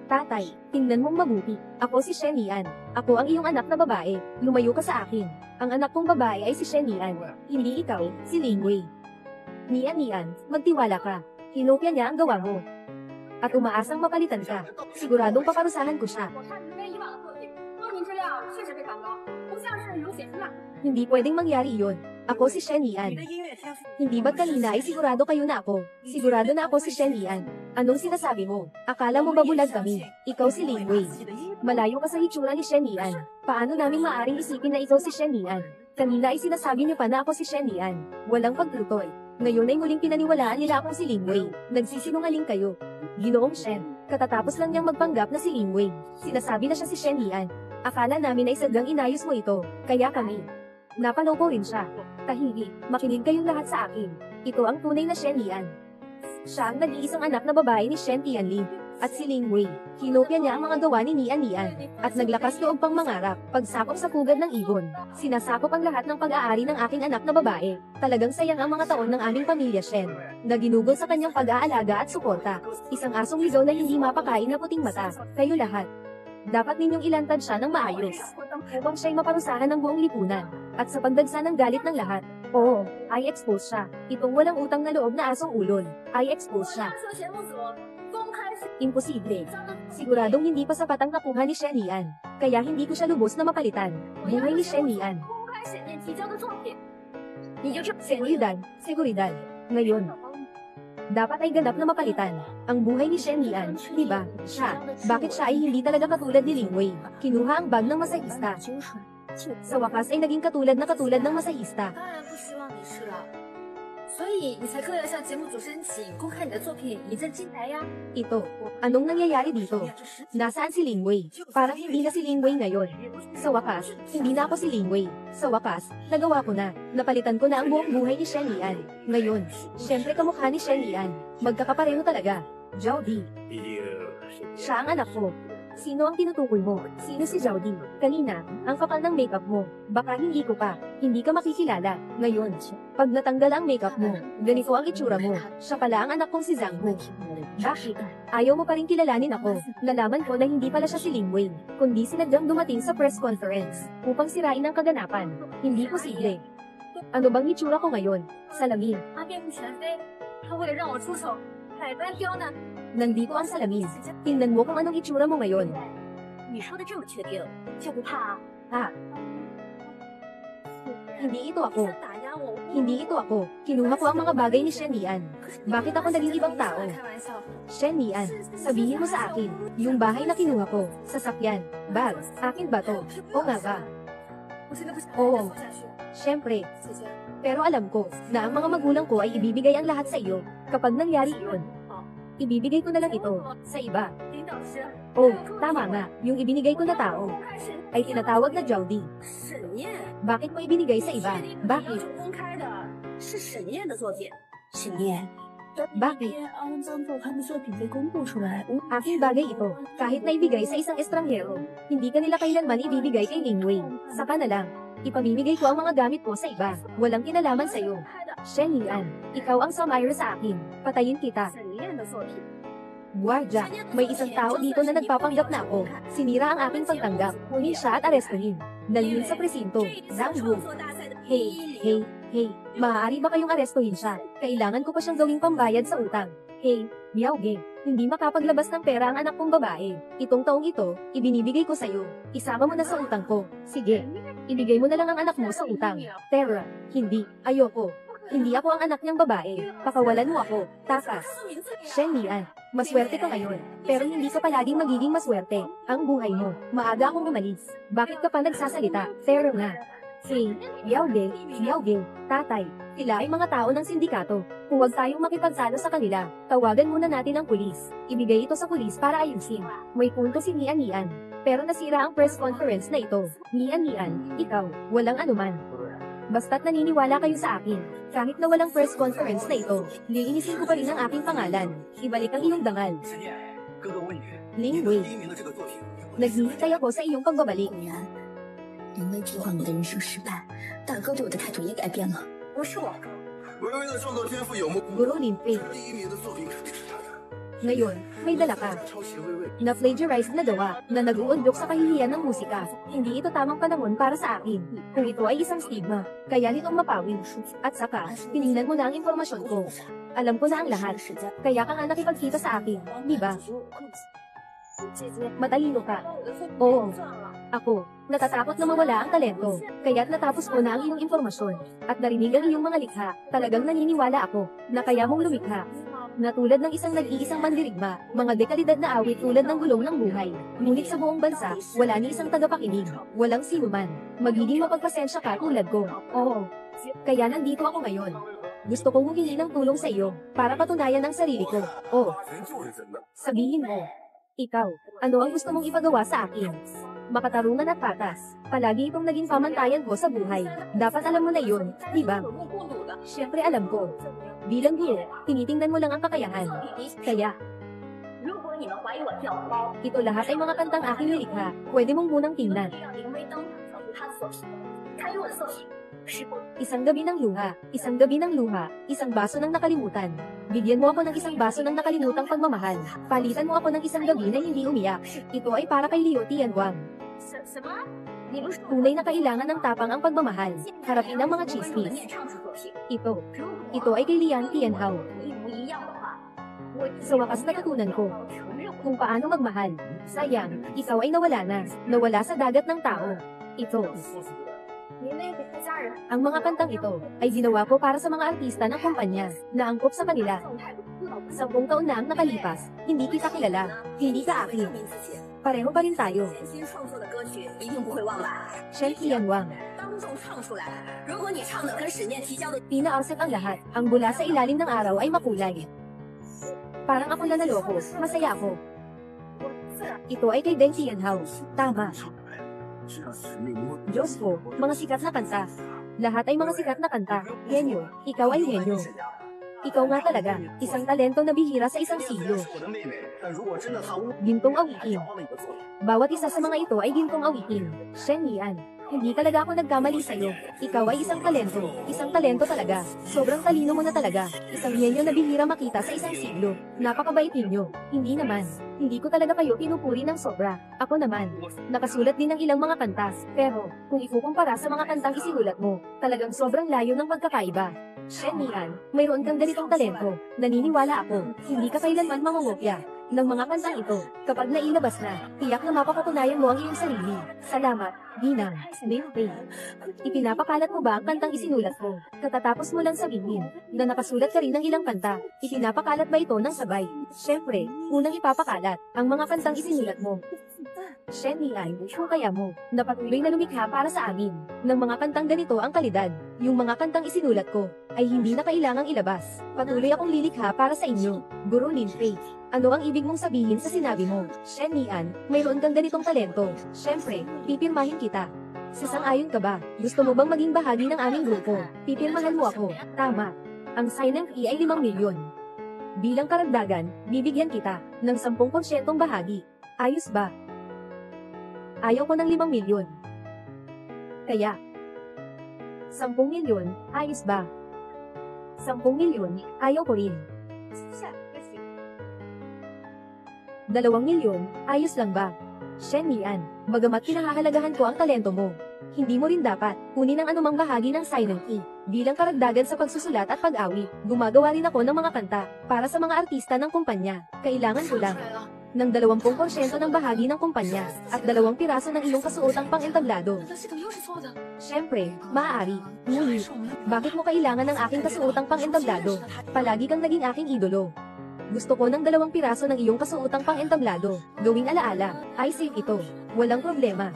tatay, tingnan mong mabuti. Ako si Shen Yan. Ako ang iyong anak na babae. Lumayo ka sa akin. Ang anak kong babae ay si Shen Yan. Hindi ikaw, si Ling Wei. Nian, magtiwala ka. Hinopya niya ang gawa mo. At umaasang mapalitan ka. Siguradong paparusahan ko siya. 我看你们以往的作品，作品质量确实非常高，不像是有写出来。 Hindi pwedeng mangyari iyon. Ako si Shen Yan. Hindi ba't kanina ay sigurado kayo na ako? Sigurado na ako si Shen Yan. Anong sinasabi mo? Akala mo ba bulag kami? Ikaw si Ling Wei. Malayo ka sa hitsura ni Shen Yan. Paano namin maaring isipin na ikaw si Shen Yan? Kanina ay sinasabi niyo pa na ako si Shen Yan. Walang pagtutoy. Ngayon ay muling pinaniwalaan nila akong si Ling Wei. Nagsisinungaling kayo. Ginoong Shen, katatapos lang niyang magpanggap na si Ling Wei. Sinasabi na siya si Shen Yan. Akala namin ay sadyang inayos mo ito. Kaya kami. Napaloko rin siya. Tahimik, makinig kayong lahat sa akin. Ito ang tunay na Shen Yan. Siya ang nag-iisang anak na babae ni Shen Tianlin. At si Ling Wei. Hinopya niya ang mga gawa ni Nian. At naglakas loob pang mangarap. Pagsakop sa pugad ng ibon. Sinasakop ang lahat ng pag-aari ng aking anak na babae. Talagang sayang ang mga taon ng aming pamilya Shen. Na ginugol sa kanyang pag-aalaga at suporta. Isang asong ligaw na hindi mapakain na puting mata. Kayo lahat. Dapat ninyong ilantad siya ng maayos. Upang siya'y maparusahan ng buong lipunan. At sa pagdagsa ng galit ng lahat, oo, ay expose siya. Itong walang utang na loob na asong ulol, ay expose siya. 这节目组公开 Imposible. Siguradong hindi pa sapat ang nakuha ni Shen Yan. Kaya hindi ko siya lubos na mapalitan. Buhay ni Shen Yan. 公开显面提交的作品，你就是 Seguridad. Ngayon, dapat ay ganap na mapalitan. Ang buhay ni Shen Yan, di ba? Siya. Bakit siya ay hindi talaga katulad ni Ling Wei? Kinuha ang bag ng masahista. Sa wakas ay naging katulad ng masahista. 当然不希望你是了，所以你才刻意向节目组申请公开你的作品，以正金牌呀。 Ito, anong nangyayari dito? Nasaan si Ling Wei? Parang hindi na si Ling Wei ngayon. Sa wakas, hindi na ako si Ling Wei. Sa wakas, nagawa ko na. Napalitan ko na ang buong buhay ni Shen Yan. Ngayon, syempre kamukha ni Shen Yan. Magkakapareho talaga. Zhao Di. Siya ang anak ko. Sino ang tinutukoy mo? Sino si Zhao Di? Kanina, ang kapal ng makeup mo. Baka hindi ko pa. Hindi ka makikilala. Ngayon, pag natanggal ang makeup mo, ganito ang itsura mo. Siya pala ang anak kong si Zhang Hu. Bakit? Ayaw mo pa rin kilalanin ako. Nalaman ko na hindi pala siya si Ling Wei, kundi sinadyang dumating sa press conference upang sirain ang kaganapan. Hindi posible. Ano bang itsura ko ngayon? Salamin. 他变成全非，他为了让我出手，百般刁难。 Nandito ang salamin. Tingnan mo kung anong itsura mo ngayon. 你说的这么确定，就不怕啊？ Ha? Hindi ito ako. Hindi ito ako. Kinuha ko ang mga bagay ni Shen Lian. Bakit ako naging ibang tao? Shen Lian, sabihin mo sa akin, yung bahay na kinuha ko, sasakyan, bag, akin ba to? O nga ba? Oo. Siyempre. Pero alam ko, na ang mga magulang ko ay ibibigay ang lahat sa iyo, kapag nangyari iyon. Ibibigay ko na lang ito, sa iba. Oh, tama nga, yung ibinigay ko na tao, ay tinatawag na Jowdy. Bakit mo ibinigay sa iba? Bakit? Bakit? Aking bagay ito, kahit na ibigay sa isang estranghero, hindi kanila kailanman ibibigay kay Ling Wei. Saka na lang, ipamimigay ko ang mga gamit ko sa iba, walang kinalaman sa iyo. Shen Lian, ikaw ang sumire sa akin, patayin kita. Guardia, may isang tao dito na nagpapanggap na ako. Sinira ang aking pagtanggap. Kunin siya at arestuhin. Dalhin sa presinto. Zhang Wu. Hey. Maaari ba kayong arestuhin siya? Kailangan ko pa siyang gawing pambayad sa utang. Hey, Miao Ge. Hindi makapaglabas ng pera ang anak kong babae. Itong taong ito, ibinibigay ko sa'yo. Isama mo na sa utang ko. Sige. Ibigay mo na lang ang anak mo sa utang. Terra. Hindi. Ayoko. Hindi ako ang anak niyang babae. Pakawalan mo ako. Takas. Shen Lian, maswerte ka ngayon. Pero hindi ka palaging magiging maswerte. Ang buhay mo. Maaga akong umalis. Bakit ka pa nagsasalita? Terra nga. Hey, Miao Ge, tatay. Sila ay mga tao ng sindikato. Huwag tayong makipagsalo sa kanila. Tawagan muna natin ang pulis. Ibigay ito sa pulis para ayusin. May punto si Nian. Pero nasira ang press conference na ito. Nian, ikaw, walang anuman. Basta't naniniwala kayo sa akin. Kahit na walang press conference na ito, lilinisin ko pa rin ang aking pangalan. Ibalik ang iyong dangal. Ling Wei. Naghihintay ako sa iyong pagbabalik. 林威计划我的人生失败，大哥对我的态度也改变了。不是我。微微的创作天赋有目， Guru Lin Pei. 第一名的作品肯定是他的。 Ngayon, may dala ka. 抄袭微微， Na-plagiarize na gawa, na nag-uundok sa kahihiyan ng musika. Hindi ito tamang panahon para sa akin. Kung ito ay isang stigma, kaya nitong mapawin. At saka, tiningnan mo na ang impormasyon ko. Alam ko na ang lahat. Kaya ka nga nakipagkita sa akin, di ba? Matalino ka. Oo. Ako, natatakot na mawala ang talento. Kaya't natapos ko na ang iyong impormasyon. At narinig ang iyong mga likha. Talagang naniniwala ako, na kaya mong lumikha. Na tulad ng isang nag-iisang mandirigma, mga dekalidad na awit tulad ng gulong ng buhay. Ngunit sa buong bansa, wala ni isang tagapakinig. Walang sinuman. Magiging mapagpasensya ka tulad ko. Oo. Kaya nandito ako ngayon. Gusto kong humingi ng tulong sa iyo, para patunayan ang sarili ko. Oh, 人就是真的。 sabihin mo. Ikaw, ano ang gusto mong ipagawa sa akin? Makatarungan at patas. Palagi itong naging pamantayan ko sa buhay. Dapat alam mo na yun, di ba? Siyempre alam ko. Bilang guro, tinitingnan mo lang ang kakayahan. Kaya, 如果你们怀疑我掉包， ito lahat ay mga kantang aking nilikha. Pwede mong munang tingnan. 让林威当场跳出他的作品，他与我的作品是不 Isang gabi ng luha, isang gabi ng luha, isang baso ng nakalimutan. Bigyan mo ako ng isang baso ng nakalimutang pagmamahal. Palitan mo ako ng isang gabi na hindi umiyak. Ito ay para kay Liu Tianhuang. 什么？你不是 Tunay na kailangan ng tapang ang pagmamahal. Harapin ang mga 我 chismis. 演唱出作品， Ito, 如果 ito ay kay Lian Tianhao. 一模一样的话，我 Sa wakas natutunan ko 承认我 kung paano magmahal. Sayang, ikaw ay nawala na. Nawala sa dagat ng tao. Ito, 林威给他家人 ang mga kantang ito ay ginawa ko para sa mga artista ng kumpanya na angkop sa kanila. 状态不到 10 taon na ang nakalipas, hindi kita kilala, hindi ka akin. 明自己， Pareho pa rin tayo. 真心创作的歌曲一定不会忘吧？ Shen Tianhuang. 当众唱出来，如果你唱的跟史念提交的 Pinaarset ang lahat. Ang bula sa ilalim ng araw ay makulay. Parang ako na naloko, masaya ako. Ito ay kay Deng Tianhao. Tama. 这是命运。 Diyos ko, mga sikat na kanta. Lahat ay mga sikat na kanta. Henyo, ikaw ay henyo. Ikaw nga talaga, isang talento na bihira sa isang siglo. 我的妹妹，但如果真的她诬 Gintong awitin. 找到你的作品， Bawat isa sa mga ito ay gintong awitin. Shen Lian, hindi talaga ako nagkamali sa'yo. Ikaw ay isang talento talaga. Sobrang talino mo na talaga. Isang henyo na bihira makita sa isang siglo. Napakabait ninyo. Hindi naman. Hindi ko talaga kayo pinupuri ng sobra. Ako naman. Nakasulat din ng ilang mga kanta. Pero, kung ikukumpara sa mga kantang isinulat mo, talagang sobrang layo ng pagkakaiba. Shen Lian, mayroon kang ganitong talento. Naniniwala ako. Hindi ka kailanman mangungopya. ng mga kantang ito. Kapag nailabas na, tiyak na mapapatunayan mo ang iyong sarili. Salamat, Ginang. Linfei. Ipinapakalat mo ba ang kantang isinulat ko? Katatapos mo lang sabihin na nakasulat ka rin ng ilang kanta. Ipinapakalat ba ito ng sabay? Siyempre, unang ipapakalat ang mga kantang isinulat mo. Shen Lian, kung kaya mo, na patuloy na lumikha para sa amin, ng mga kantang ganito ang kalidad. Yung mga kantang isinulat ko, ay hindi na kailangang ilabas. Patuloy akong lilikha para sa inyo. Guru Linfei, ano ang ibig mong sabihin sa sinabi mo? Shen Lian, mayroon kang ganitong talento. Siyempre, pipirmahin kita. Sasang-ayon ka ba? Gusto mo bang maging bahagi ng aming grupo? Pipirmahan mo ako. Tama. Ang sign-in fee ay 5 milyon. Bilang karagdagan, bibigyan kita ng 10% bahagi. Ayos ba? Ayaw ko ng 5 milyon. Kaya, 10 milyon, ayos ba? 10 milyon, ayaw ko rin. 2 milyon, ayos lang ba? Shen Lian, bagamat pinahahalagahan ko ang talento mo, hindi mo rin dapat kunin ang anumang bahagi ng sign-in fee. Bilang karagdagan sa pagsusulat at pag-awit, gumagawa rin ako ng mga kanta para sa mga artista ng kumpanya. Kailangan ko lang ng 20% ng bahagi ng kumpanya at 2 piraso ng iyong kasuotang pang-entablado. Siyempre, maaari. Ngunit, bakit mo kailangan ng aking kasuotang pang-entablado? Palagi kang naging aking idolo. Gusto ko ng 2 piraso ng iyong kasuotang pang-entablado. Gawing alaala, ay save ito. Walang problema.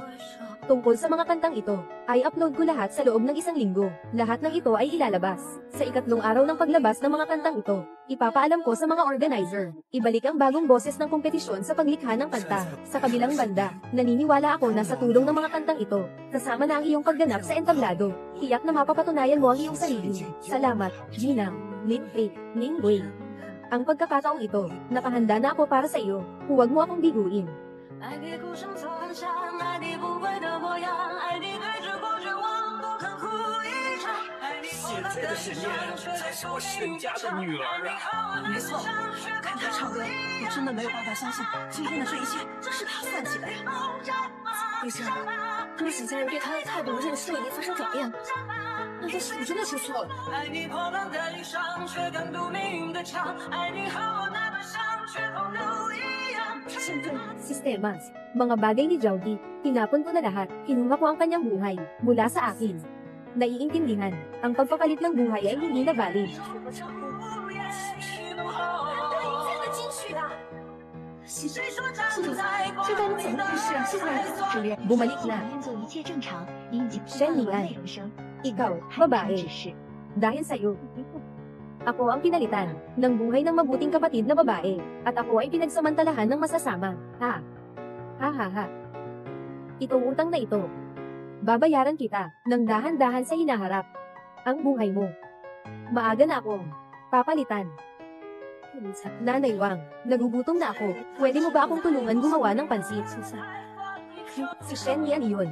Tungkol sa mga kantang ito, ay upload ko lahat sa loob ng 1 linggo. Lahat ng ito ay ilalabas. Sa 3 araw ng paglabas ng mga kantang ito, ipapaalam ko sa mga organizer. Ibalik ang bagong boses ng kompetisyon sa paglikha ng kanta. Sa kabilang banda, naniniwala ako na sa tulong ng mga kantang ito, kasama na ang iyong pagganap sa entablado, tiyak na mapapatunayan mo ang iyong sarili. Salamat, Ginang, Linfei, Ningwei. Ang pagkakataong ito, nakahanda na ako para sa iyo. Huwag mo akong biguin. 爱你孤身走暗巷，爱你不跪的模样，爱你对峙过绝望，不肯哭一场，爱你现在的沈念才是我沈家的女儿啊！没错，看他唱歌，我真的没有办法相信今天的这一切是他算计的呀。魏征，你沈家人对他的态度和认识都已经发生转变了，那他是不是真的出错了？爱你破浪的鳞伤，却更渡命运的墙，爱你和我那么像，却空都一样。Sistema. Mga bagay ni Jowdy, tinapon ko na lahat, kinuha ko ang kanyang buhay, mula sa akin. Naiintindihan, ang pagpapalit ng buhay ay hindi na valid. Bumalik na. Shen Lian, ikaw, babae. Dahil sa'yo, ako ang pinalitan ng buhay ng mabuting kapatid na babae, at ako ay pinagsamantalahan ng masasama. Ha? Ha ha ha. Itong utang na ito, babayaran kita ng dahan-dahan sa hinaharap. Ang buhay mo. Maaga na akong papalitan. Nanay Wang, nagugutom na ako. Pwede mo ba akong tulungan gumawa ng pansit? Si Shen Lian iyon.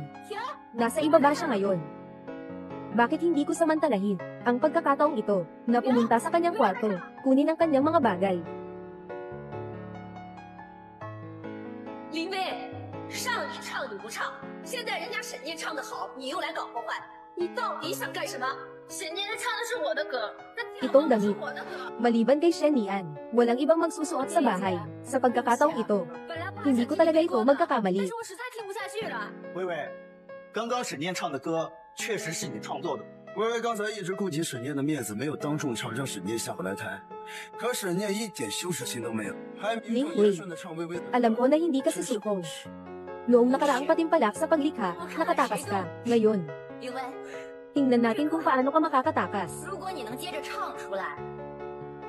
Nasa ibaba siya ngayon. Bakit hindi ko samantalahin ang pagkakataong ito na pumunta sa kanyang kwarto, kunin ang kanyang mga bagay? 林薇，上一唱你不唱，现在人家沈念唱得好，你又来搞破坏，你到底想干什么？沈念唱的是我的歌，那跳 Itong 的是 damit, 我的歌。 maliban kay Shen Lian, walang ibang magsusuot sa bahay. Sa pagkakataong ito, 本来不 hindi ko talaga ito 但 magkakamali. 是我实在听不下去了。微微，刚刚沈念唱的歌确实是你创作的。 微微刚才一直顾及沈念的面子，没有当众唱，让沈念下不来台。可沈念一点羞耻心都没有，还名正言顺的唱微微。 Alam ko na hindi ka susukong. Noong nakaraang patimpalak sa paglikha, nakatakas ka. Ngayon, 林薇， tingnan natin kung paano ka makakatakas. 如果你能接着唱出来，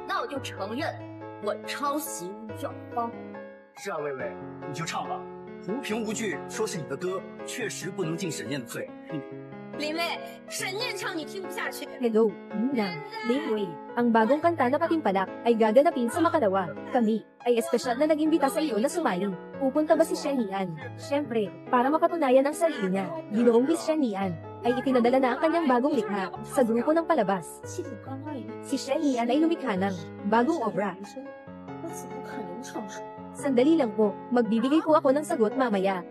那我就承认我抄袭叫方。是啊，微微，你就唱吧。无凭无据说是你的歌，确实不能定沈念的罪。林薇，沈念唱你听不下去。 Hello, Nina, Lingwei. Ang bagong kanta na patimpalak ay gaganapin sa Makalawa. Kami ay espesyal na nag-imbita sa iyo na sumali. Pupunta ba si Shen Lian? Siyempre, para mapatunayan ang sarili niya, Ginoong Miss Shen Lian ay ipinadala na ang kanyang bagong likha sa grupo ng palabas. Si Shen Lian ay lumikha ng bagong obra. Sandali lang po, magbibigay po ako ng sagot mamaya.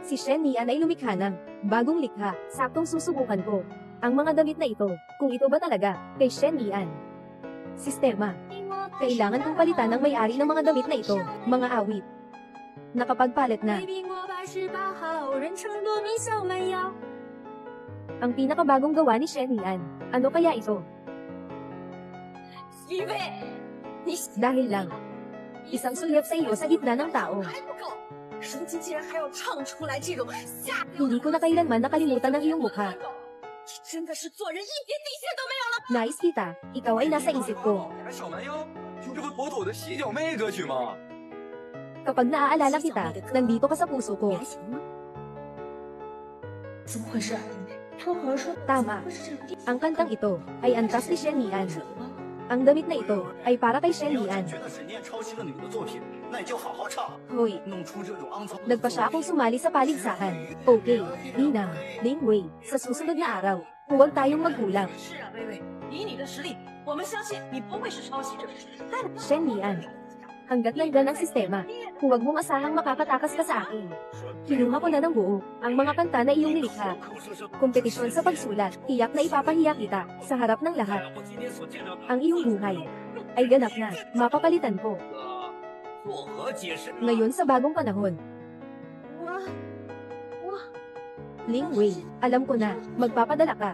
Si Shen Lian ay lumikha ng bagong likha, saktong susubukan ko ang mga damit na ito, kung ito ba talaga kay Shen Lian. Sistema. Kailangan kong palitan ng may-ari ng mga damit na ito, mga awit. Nakapagpalit na. Ang pinakabagong gawa ni Shen Yan. Ano kaya ito? 因为你 Dahil lang. Isang sulyap sa iyo sa gitna ng tao. 还不够，如今竟然还要唱出来这种下流 Hindi ko na kailanman nakalimutan ang iyong mukha. 你真的是做人一点底线都没有了。 Nais kita, ikaw ay nasa isip ko. 小蛮腰，听这不妥妥的洗脚妹歌曲吗？ Kapag naaalala kita, nandito ka sa puso ko. 怎么回事？他好像说 Tama. 不是这个地 Ang kantang ito ay antas ni Shen Yan. Ang damit na ito ay para kay Shen 要 Yan. 真觉得沈念抄袭了你的作品，那你就好好唱， Hoy, 弄出这种肮脏。 nagpa siya akong sumali sa paligsahan. Okay, Ninang, Ling Wei, sa susunod na araw, huwag tayong magkulang. 是啊，微微，以你的实力，我们相信你不会是抄袭，这是实在的。 Shen Yan. Hanggat nandyan ang sistema, huwag mong asahang makakatakas ka sa akin. Kinuha ko na ng buo ang mga kanta na iyong nilikha. Kompetisyon sa pagsulat, tiyak na ipapahiya kita sa harap ng lahat. Ang iyong buhay ay ganap na, mapapalitan ko. 作何解释？ Ngayon sa bagong panahon. Ling Wei, alam ko na, magpapadala ka.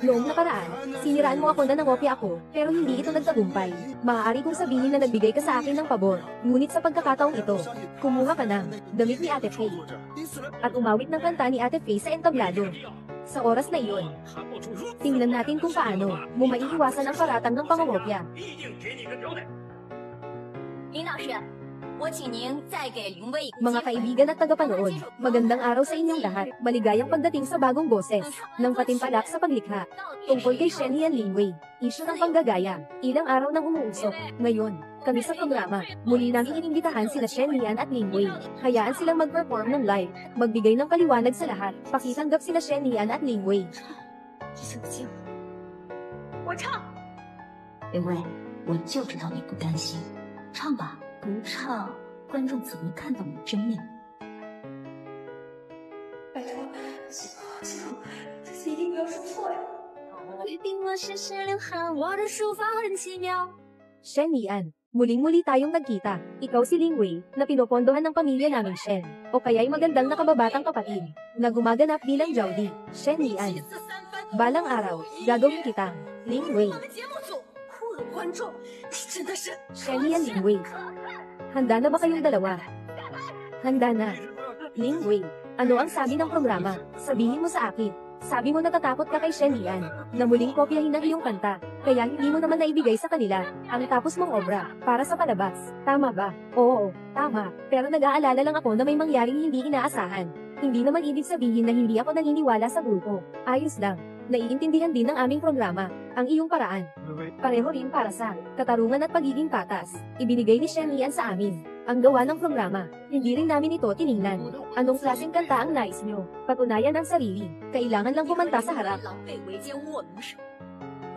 Noong nakaraan, siniraan mo ako na nangopya ako, pero hindi ito nagtagumpay. Maaari kong sabihin na nagbigay ka sa akin ng pabor, ngunit sa pagkakataong ito, kumuha ka ng damit ni Ate Faye at umawit ng kanta ni Ate Faye sa entablado. Sa oras na iyon, tingnan natin kung paano mo maiiwasan ang paratang ng pangongopya. 一定给你个交代。林老师，我请您再给林薇一个 Mga 机会。 kaibigan at tagapanood, magandang araw sa inyong lahat. Maligayang pagdating sa bagong boses ng patimpalak sa paglikha. Tungkol kay Shen Yan Ling Wei, isyu ng panggagaya, ilang araw nang umuusok. Ngayon, kami sa programa, muli namin inimbitahan sila Shen Yan at Ling Wei. Hayaan silang mag-perform ng live, magbigay ng paliwanag sa lahat. Pakitanggap sila Shen Yan at Ling Wei. 这个机会，我唱。微微，我就知道你不甘心，唱吧，不唱，观众怎么看懂你真面目？拜托，行，这次一定不要说错呀。并我湿湿流汗，我的书法很奇妙。 Shen Yan, muling-muli tayong nagkita. Ikaw si Ling Wei, na pinopondohan ng pamilya naming Shen. O kaya'y magandang nakababatang kapatid, na gumaganap bilang Jowdy. Shen Yan. 4次3番， Balang araw, gagawin kitang Ling Wei. 我的节目组，哭了观众，你真的是 Shen Yan Ling Wei. Handa na ba kayong dalawa? Handa na. Ling Wei, ano ang sabi ng programa? Sabihin mo sa akin. Sabi mo natatakot ka kay Shen Yan, na muling kopyahin ang iyong kanta, kaya hindi mo naman naibigay sa kanila ang tapos mong obra para sa palabas. Tama ba? Oo, tama. Pero nag-aalala lang ako na may mangyaring hindi inaasahan. Hindi naman ibig sabihin na hindi ako naniniwala sa grupo. Ayos lang. Naiintindihan din ng aming programa ang iyong paraan. Pareho rin para sa katarungan at pagiging patas. Ibinigay ni Shen Yan sa amin ang gawa ng programa. Hindi rin namin ito tiningnan. Anong klaseng kanta ang nais nyo? Patunayan ang sarili. Kailangan lang kumanta sa harap. 狼狈为奸污我们的手。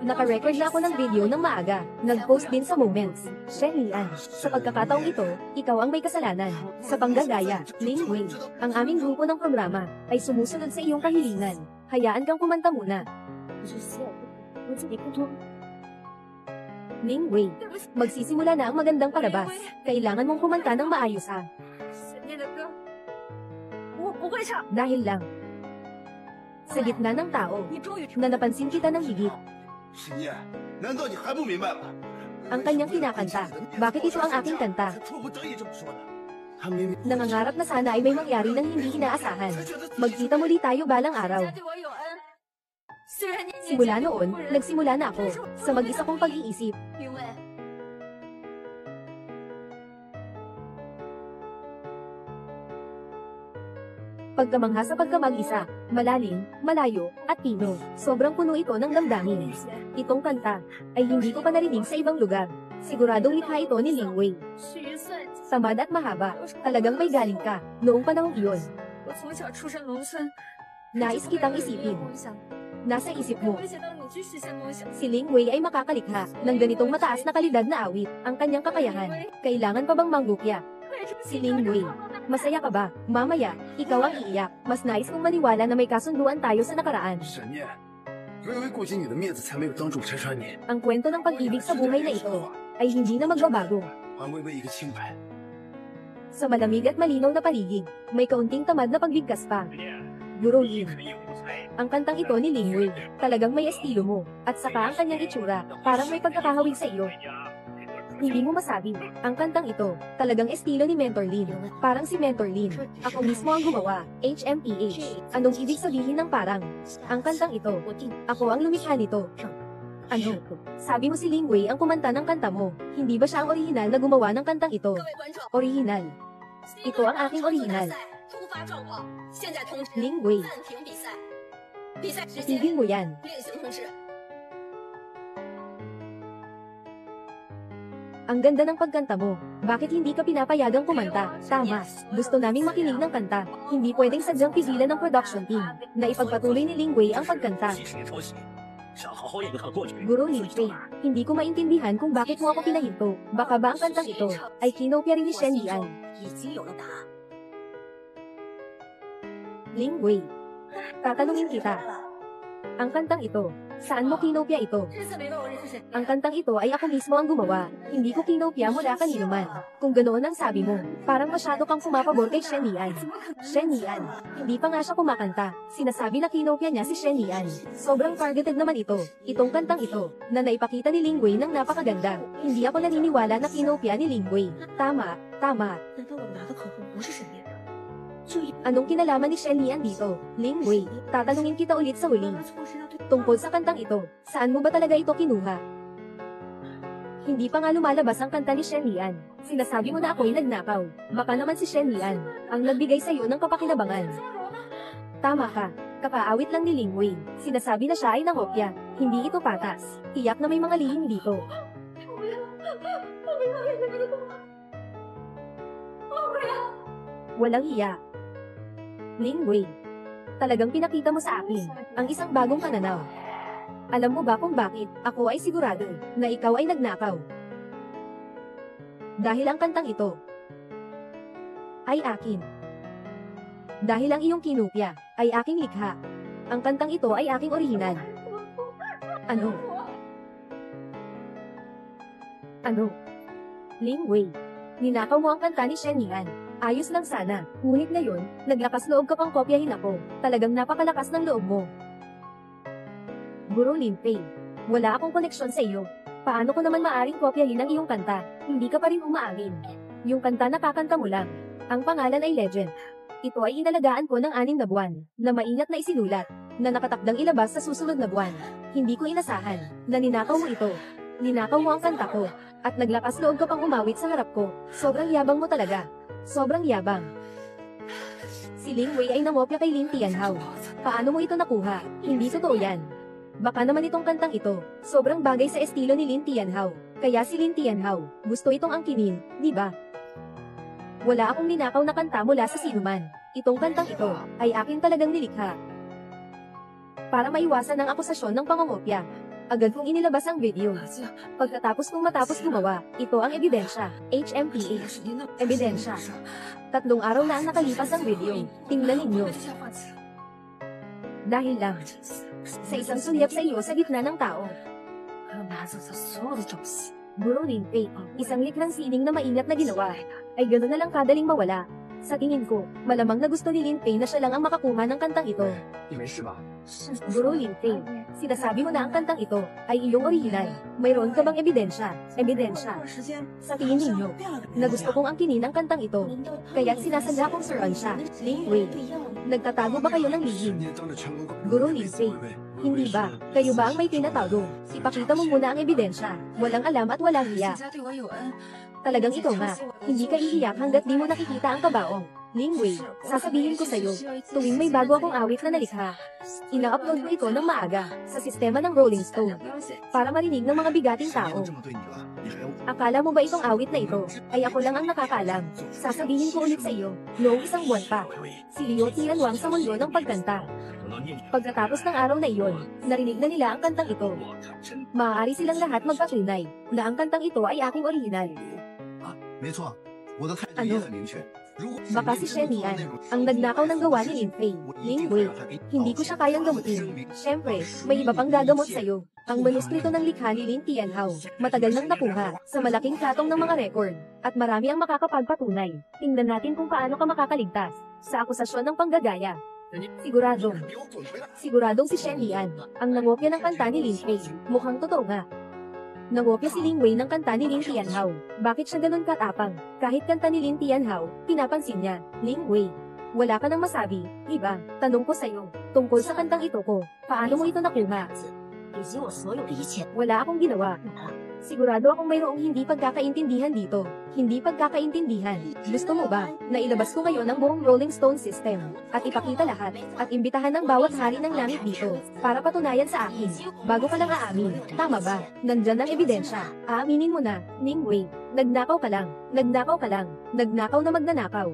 Naka-record na ako ng video ng maaga. Nag-post din sa Moments. Shen Yan, sa pagkakataong ito, ikaw ang may kasalanan. Sa panggagaya, Ling Wei, ang aming grupo ng programa, ay sumusunod sa iyong kahilingan. Hayaan kang kumanta muna. 我就写，我自己不多。 Ling Wei, magsisimula na ang magandang palabas. Kailangan mong kumanta ng maayos ha. 沈念的歌，我不会唱。 Dahil lang, sa gitna ng tao, 你终于 na napansin kita ng higit, 沈念，难道你还不明白吗？ ang kanyang kinakanta. Bakit ito ang aking kanta? 才迫不得已这么说的。他明明 Nangangarap na sana ay may mangyari ng hindi inaasahan. Magkita muli tayo balang 人 araw. 家对我有恩，虽然年纪 Simula noon, nagsimula na ako sa mag-isa kong pag-iisip. 林薇， Pagkamangha sa pagkamag-isa, malalim, malayo, at pino. Sobrang puno ito ng damdamin. Itong kanta ay hindi ko pa narinig sa ibang lugar. Siguradong likha ito ni Ling Wei. 是一算计。 Tamad at mahaba, talagang may galing ka. Noong panahong iyon, 我从小出身农村， nais kitang isipin. 梦想， Nasa isip mo, 没想到你去实现梦想。 si Ling Wei ay makakalikha ng ganitong mataas na kalidad na awit. Ang kanyang kakayahan, kailangan pa bang manggupya? Si Ling Wei, masaya ka ba? Mamaya, ikaw ang iiyak. Mas nais kong maniwala na may kasunduan tayo sa nakaraan. 沈念，微微顾及你的面子，才没有当众拆穿你。 Ang kwento ng pag-ibig sa buhay na ito ay hindi na magbabago. 还微微一个清白。 Sa malamig at malinaw na paligid, may kaunting tamad na pagbigkas pa. Guro Lin. Ang kantang ito ni Ling Wei, talagang may estilo mo, at saka ang kanyang itsura, parang may pagkakahawig sa iyo. Hindi mo masabi, ang kantang ito, talagang estilo ni Mentor Lin. Parang si Mentor Lin, ako mismo ang gumawa, HMPH. Anong ibig sabihin ng parang? Ang kantang ito, ako ang lumikha nito. Ano? Sabi mo si Ling Wei ang kumanta ng kanta mo, hindi ba siya ang orihinal na gumawa ng kantang ito? 各位观众， Orihinal. Ito ang aking orihinal. 突发状况，现在通知 Ling Wei. 暂停比赛，比赛时间 Tigil mo yan. 另行通知。 Ang ganda ng pagkanta mo. Bakit hindi ka pinapayagang kumanta? Tama. Gusto naming makinig ng kanta. Hindi pwedeng sadyang pigilan ng production team na ipagpatuloy ni Ling Wei ang pagkanta. 即使你抄袭，想好好演个过去。 Guro Lin Fei, hindi ko maintindihan kung bakit mo ako pinahinto. Baka ba ang kantang ito ay kinopya rin ni Shen Lian? 已经有了答案。 Ling Wei, tatanungin kita. Ang kantang ito, saan mo kinopya ito? 这次没问我认识谁， Ang kantang ito ay ako mismo ang gumawa. Hindi ko kinopya mula kanino man. Kung ganoon ang sabi mo, parang masyado kang pumapabor kay Shen Lian. Shen Lian, hindi pa nga siya kumakanta. Sinasabi na kinopya niya si Shen Lian. Sobrang targeted naman ito. Itong kantang ito, na naipakita ni Ling Wei ng napakaganda. Hindi ako naniniwala na kinopya ni Ling Wei. Tama, tama. 难道我拿的口红不是沈炼的？ Anong kinalaman ni Shen Lian dito? Ling Wei, tatanungin kita ulit sa huli. Tungkol sa kantang ito, saan mo ba talaga ito kinuha? Hindi pa nga lumalabas ang kanta ni Shen Lian. Sinasabi mo na ako'y nagnakaw. Baka naman si Shen Lian, ang nagbigay sa'yo ng kapakinabangan. Tama ka, kakaawit lang ni Ling Wei. Sinasabi na siya ay nangopya. Hindi ito patas. Tiyak na may mga lihim dito. Walang hiya. Ling Wei, talagang pinakita mo sa akin ang isang bagong pananaw. Alam mo ba kung bakit ako ay sigurado na ikaw ay nagnakaw? Dahil ang kantang ito ay akin. Dahil ang iyong kinupya ay aking likha. Ang kantang ito ay aking orihinal. Ano? Ano? Ling Wei, ninakaw mo ang kanta ni Shen Lian. Ayos lang sana, ngunit ngayon, naglakas loob ka pang kopyahin ako. Talagang napakalakas ng loob mo. Guro Lin Fei, wala akong koneksyon sa iyo. Paano ko naman maaring kopyahin ang iyong kanta? Hindi ka pa rin umaamin. Yung kanta na kakanta mo lang. Ang pangalan ay Legend. Ito ay inalagaan ko ng 6 na buwan, na maingat na isinulat, na nakatakdang ilabas sa susunod na buwan. Hindi ko inasahan, na ninakaw mo ito. Ninakaw mo ang kanta ko, at naglakas loob ka pang umawit sa harap ko. Sobrang yabang mo talaga. Sobrang yabang. Si Ling Wei ay namopya kay Lin Tianhao. Paano mo ito nakuha? Hindi totoo yan. Baka naman itong kantang ito, sobrang bagay sa estilo ni Lin Tianhao. Kaya si Lin Tianhao, gusto itong angkinin, di ba? Wala akong ninakaw na kanta mula sa sinuman. Itong kantang ito, ay akin talagang nilikha. Para maiwasan ang akusasyon ng pangongopya, agad kong inilabas ang video. Pagkatapos kong matapos gumawa, ito ang ebidensya. HMPH. Ebidensya. 3 araw na ang nakalipas ang video. Tingnan ninyo. Dahil lang, sa isang sulyap sa iyo sa gitna ng tao. Guro Lin Fei, isang likrang sining na maingat na ginawa, ay gano'n na lang kadaling mawala. Sa tingin ko, malamang na gusto ni Lin Fei na siya lang ang makakuha ng kantang ito. 你没事吧？ Guro Lin Fei, sinasabi mo na ang kantang ito ay iyong orihinal. Mayroon ka bang ebidensya? Ebidensya. Sa tingin ninyo, na gusto kong angkinin ang kantang ito. Kaya sinasadya kong suruan siya. Ling Wei, nagtatago ba kayo ng lihim? 你当着全国广 Guro Lin Fei, hindi ba? Kayo ba ang may tinatago? Ipakita mo muna ang ebidensya. Walang alam at walang hiya. Talagang ito nga, hindi ka iiyak hanggat di mo nakikita ang kabaong. Ling Wei, sasabihin ko sa'yo, tuwing may bago akong awit na nalikha, ina-upload ko ito ng maaga sa sistema ng Rolling Stone para marinig ng mga bigating 沈炼 tao. 都这么对你了，你还要 Akala mo ba itong awit na ito ay ako lang ang nakakaalam? Sasabihin ko ulit sa iyo, noong 1 buwan pa, si Liu Tianwang sa mundo ng pagkanta. 等到念起 Pagkatapos ng araw na iyon, narinig na nila ang kantang ito. 我看真 Maaari silang lahat magpatunay na ang kantang ito ay aking orihinal. 没错，我的态度 Ano? 也很明确。Baka si Shen Lian, ang nagnakaw ng gawa ni Lin Fei. Ling Wei, hindi ko siya kayang gamutin. Siyempre, may iba pang gagamot sa'yo. Ang manuskrito ng likha ni Lin Tianhao, matagal nang nakuha, sa malaking katong ng mga record, at marami ang makakapagpatunay. Tingnan natin kung paano ka makakaligtas sa akusasyon ng panggagaya. Siguradong si Shen Lian, ang nangopya ng kanta ni Lin Fei. Mukhang totoo nga. Nangopya si Ling Wei ng kanta ni Lin Tianhao. Bakit siya ganun katapang? Kahit kanta ni Lin Tianhao, pinapansin niya. Ling Wei, wala ka nang masabi, diba? Tanong ko sa'yo, tungkol sa kantang ito ko, paano mo ito nakuha? 以及我所有的一切。 Wala akong ginawa. Sigurado akong mayroong hindi pagkakaintindihan dito. Hindi pagkakaintindihan. Gusto mo ba na ilabas ko ngayon ang buong Rolling Stone system at ipakita lahat at imbitahan ng bawat hari ng langit dito para patunayan sa akin bago ka lang aamin? Tama ba? Nandyan ang ebidensya. Aaminin mo na, Ning Wei. Nagnakaw ka lang. Nagnakaw ka lang. Nagnakaw na magnanakaw.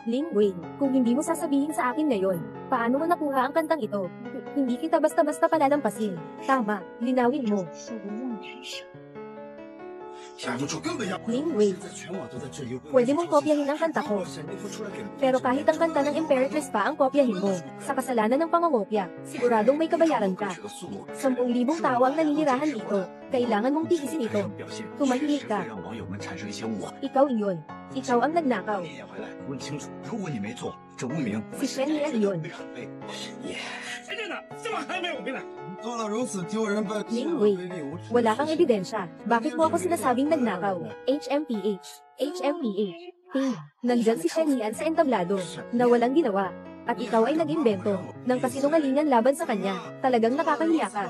Ling Wei, kung hindi mo sasabihin sa akin ngayon, paano mo nakuha ang kantang ito? Hindi kita basta-basta palalampasin. Tama, linawin mo. Ling Wei, pwede mong kopyahin ang kanta ko. Pero kahit ang kanta ng Imperatrix pa ang kopyahin mo, sa kasalanan ng pangongopya, siguradong may kabayaran ka. 10,000 tao ang naninirahan dito. Kailangan mong tiisin ito. Tumahimik ka. Ikaw iyon. Ikaw ang nagnakaw. Si Shen Lian yun. Ling Wei, wala kang ebidensya. Bakit mo ako sinasabing nagnakaw? HMPH. HMPH. Nandyan si Shen Lian sa entablado, na walang ginawa. At ikaw ay nag-imbento ng kasinungalingan laban sa kanya. Talagang nakakahiya ka.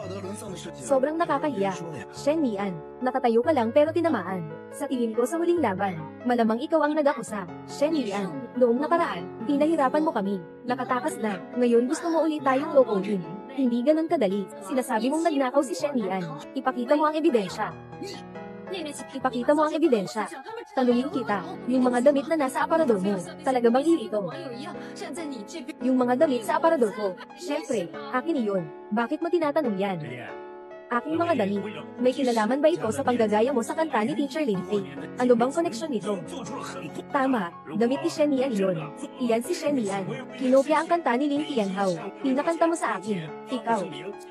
Sobrang nakakahiya. Shen Lian, nakatayo ka lang pero tinamaan. Sa tingin ko sa huling laban, malamang ikaw ang nag-akusa. Shen Lian, noong nakaraan, pinahirapan mo kami. Nakatakas na, ngayon gusto mo ulit tayong lokohin. Hindi ganun kadali. Sinasabi mong nagnakaw si Shen Lian. Ipakita mo ang ebidensya. Ipakita mo ang ebidensya. Tanungin kita, yung mga damit na nasa aparador mo, talaga bang ito? Yung mga damit sa aparador ko, syempre, akin iyon. Bakit mo tinatanong yan? Aking mga damit. May kinalaman ba ito sa panggagaya mo sa kanta ni Teacher Lin Fei? Ano bang koneksyon nito? Tama, damit ni Shen Lian yun. Iyan si Shen Lian. Kinopya ang kanta ni Lin Tianhao. Pinakanta mo sa akin.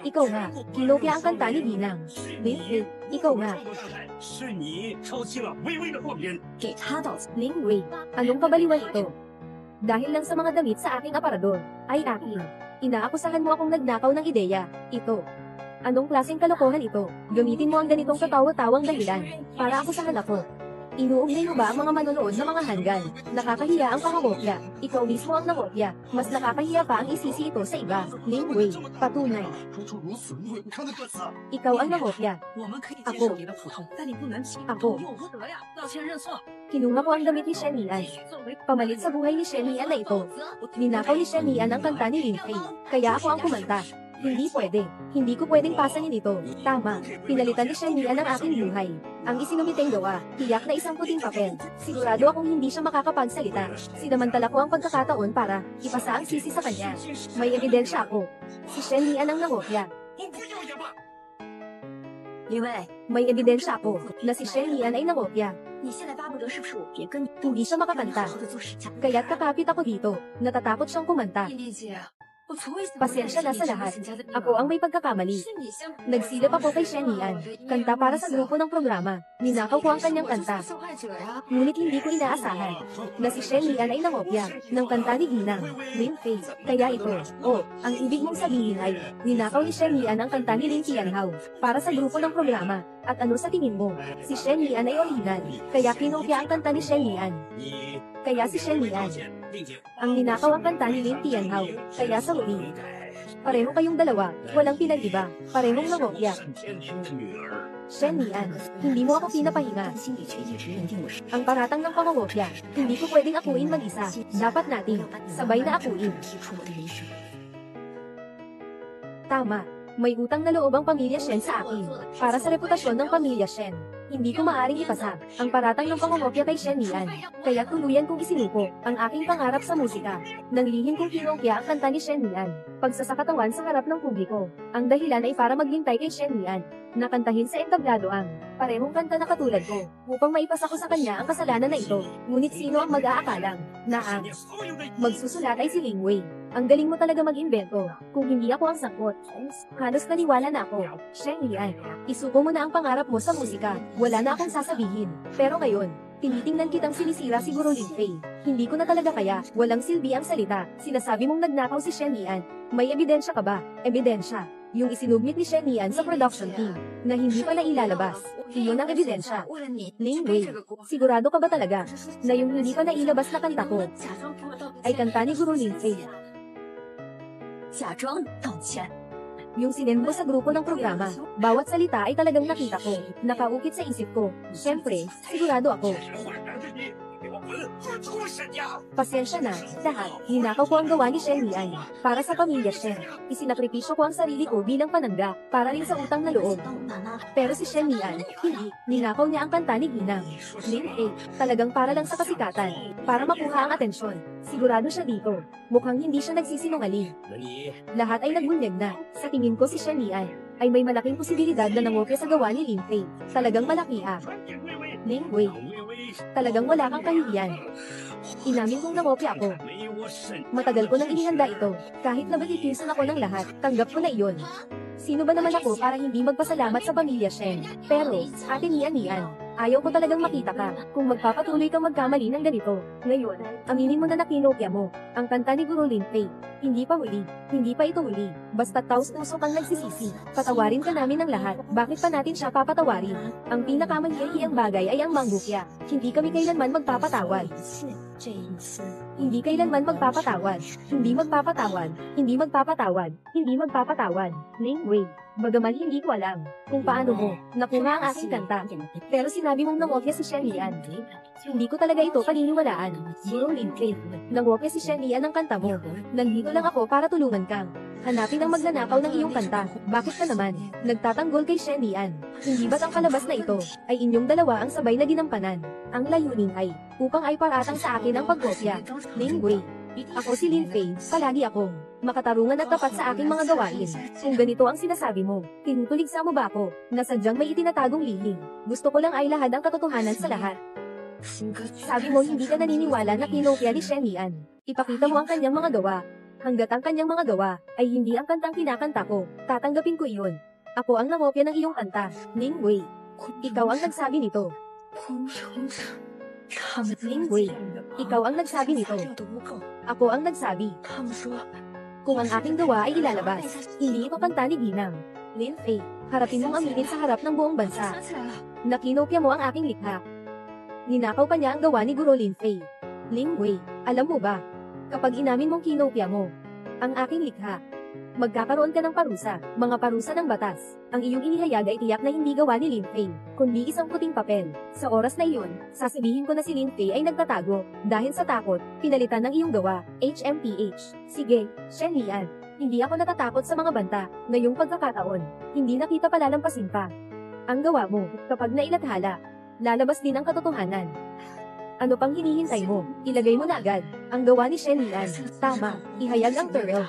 Ikaw nga. Kinopya ang kanta ni Ginang. Lin Fei, ikaw nga. Ling Wei, anong kabaliwan ito? Dahil lang sa mga damit sa aking aparador, ay akin. Inaakusahan mo akong nagnakaw ng ideya. Ito. Anong klaseng kalokohan ito? Gamitin mo ang ganitong katawa-tawang dahilan para akusahan ako. Inuugnay mo ba ang mga manonood na mga hanggan? Nakakahiya ang pangongopya. Ikaw mismo ang nangopya. Mas nakakahiya pa ang isisi ito sa iba. Ling Wei, patunay. Ikaw ang nangopya. Ako. Kinuha ko ang damit ni Shen Lian. Pamalit sa buhay ni Shen Lian na ito. Ninakaw ni Shen Lian ang kanta ni Lin Fei. Kaya ako ang kumanta. Hindi pwede. Hindi ko pwedeng pasanin ito. Tama. Pinalitan ni Shen Lian ang aking buhay. Ang isinumiteng gawa, tiyak na isang puting papel. Sigurado akong hindi siya makakapagsalita. Sinamantala ko ang pagkakataon para ipasa ang sisi sa kanya. May ebidensya ako. Si Shen Lian ang nangopya. May ebidensya ako na si Shen Lian ay nangopya. Hindi siya makakanta. Kaya't kakapit ako dito. Natatakot siyang kumanta. Pasensya na sa lahat. Ako ang may pagkakamali. Nagsilip ako kay Shen Lian. Kanta para sa grupo ng programa. Ninakaw ko ang kanyang kanta. Ngunit hindi ko inaasahan na si Shen Lian ay nangopya ng kanta ni Ginang, Lin Fei. Kaya ito, ang ibig mong sabihin ay, ninakaw ni Shen Lian ang kanta ni Lin Tianhao para sa grupo ng programa. At ano sa tingin mo? Si Shen Lian ay original. Kaya kinopya ang kanta ni Shen Lian. Kaya si Shen Lian ang ninakaw ang kanta ni Lin Tianhao. Kaya sa huli, pareho kayong dalawa, walang pinag-iba, parehong nangopya. Shen Lian, hindi mo ako pinapahinga. Ang paratang ng pangongopya, hindi ko pwedeng akuin mag-isa. Dapat natin, sabay na akuin. Tama, may utang na loob ang pamilya Shen sa akin, para sa reputasyon ng pamilya Shen. Hindi ko maaring ipasa ang paratang ng pangungopya kay Shen Lian. Kaya tuluyan kong isinuko ang aking pangarap sa musika. Nang lihim kong kinopya ang kanta ni Shen Lian. Pagsasakatawan sa harap ng publiko. Ang dahilan ay para maghintay kay Shen Lian. Nakantahin sa entablado ang parehong kanta na katulad ko, upang maipasa ko sa kanya ang kasalanan na ito. Ngunit sino ang mag-aakalang na ang magsusulat ay si Ling Wei. Ang galing mo talaga mag-imbento. Kung hindi ako ang sangkot, halos naniwala na ako. Shen Lian, isuko mo na ang pangarap mo sa musika. Wala na akong sasabihin. Pero ngayon, tinitingnan kitang sinisira si Guro Lin Fei. Hindi ko na talaga kaya, walang silbi ang salita. Sinasabi mong nagnakaw si Shen Lian. May ebidensya ka ba? Ebidensya. Yung isinubmit ni Shen Lian sa production team, na hindi pa nailalabas. Iyon ang ebidensya. Ling Wei, sigurado ka ba talaga, na yung hindi pa nailabas na kanta ko, ay kanta ni Guro Lin Fei? 假装道歉。 Yung sinend mo sa grupo ng programa, bawat salita ay talagang nakita ko, nakaukit sa isip ko. Siyempre, sigurado ako. Pasensya na, lahat. Ninakaw ko ang gawa ni Shen Lian. Para sa pamilya Shen. Isinakripisyo ko ang sarili ko bilang panangga, para rin sa utang na loob. Pero si Shen Lian, hindi. Ninakaw niya ang kanta ni Ginang. Lin Fei, talagang para lang sa kasikatan. Para makuha ang atensyon. Sigurado siya dito. Mukhang hindi siya nagsisinungaling. Lahat ay nagbunyag na. Sa tingin ko si Shen Lian, ay may malaking posibilidad na nangopya sa gawa ni Lin Fei. Talagang malaki ah. Ling Wei, talagang wala kang kahihiyan. Inamin kong nangopya ako. Matagal ko nang inihanda ito. Kahit na balikisan ako ng lahat, tanggap ko na iyon. Sino ba naman ako para hindi magpasalamat sa pamilya Shen? Pero, Ate Nian, ayaw ko talagang makita ka kung magpapatuloy kang magkamali ng ganito. Ngayon, aminin mo na nakinopya mo ang kanta ni Guro Lin Fei. Hindi pa huli, hindi pa ito huli. Basta taos-puso kang nagsisisi. Patawarin ka namin ng lahat. Bakit pa natin siya papatawarin? Ang pinakamanghihiyang bagay ay ang manggupya. Hindi kami kailanman magpapatawad. Hindi kailanman magpapatawad. Hindi magpapatawad. Hindi magpapatawad. Hindi magpapatawad. Ling Wei, bagaman hindi ko alam kung paano mo nakuha ang aking kanta. Pero sinabi mong nangopya si Shen Lian. Hindi ko talaga ito paniniwalaan. Guro Lin Fei, nangopya si Shen Lian ang kanta mo. Nandito lang ako para tulungan kang hanapin ang magnanakaw ng iyong kanta. Bakit ka naman nagtatanggol kay Shen Lian? Hindi ba't ang palabas na ito ay inyong dalawa ang sabay na ginampanan? Ang layunin ay upang ay paratang sa akin ang pagkopya. Ling Wei, ako si Lin Fei, palagi akong makatarungan at tapat sa aking mga gawain. Kung ganito ang sinasabi mo, tinutuligsa mo ba ako na sadyang may itinatagong lihim? Gusto ko lang ay lahad ang katotohanan sa lahat. Sabi mo hindi ka naniniwala na kinopya ni Shen Lian. Ipakita mo ang kanyang mga gawa. Hanggat ang kanyang mga gawa ay hindi ang kantang kinakanta ko, tatanggapin ko iyon. Ako ang nangopya ng iyong kanta. Ling Wei, ikaw ang nagsabi nito. Ling Wei, ikaw ang nagsabi nito. Ako ang nagsabi. Kung ang aking gawa ay ilalabas, hindi ito kanta ni Ginang. Lin Fei, harapin mong aminin sa harap ng buong bansa. Nakinopya mo ang aking likha. Ninakaw pa niya ang gawa ni Guro Lin Fei. Ling Wei, alam mo ba, kapag inamin mong kinopya mo ang aking likha, magkakaroon ka ng parusa, mga parusa ng batas. Ang iyong inihayag ay tiyak na hindi gawa ni Lin Fei, kundi isang puting papel. Sa oras na iyon, sasabihin ko na si Lin Fei ay nagtatago, dahil sa takot, pinalitan ng iyong gawa, HMPH. Sige, Shen Lian, hindi ako natatakot sa mga banta, ngayong pagkakataon, hindi na kita palalampasin pa. Ang gawa mo, kapag nailathala, lalabas din ang katotohanan. Ano pang hinihintay mo? Ilagay mo na agad ang gawa ni Shen Lian. Tama, ihayag ang Pearl.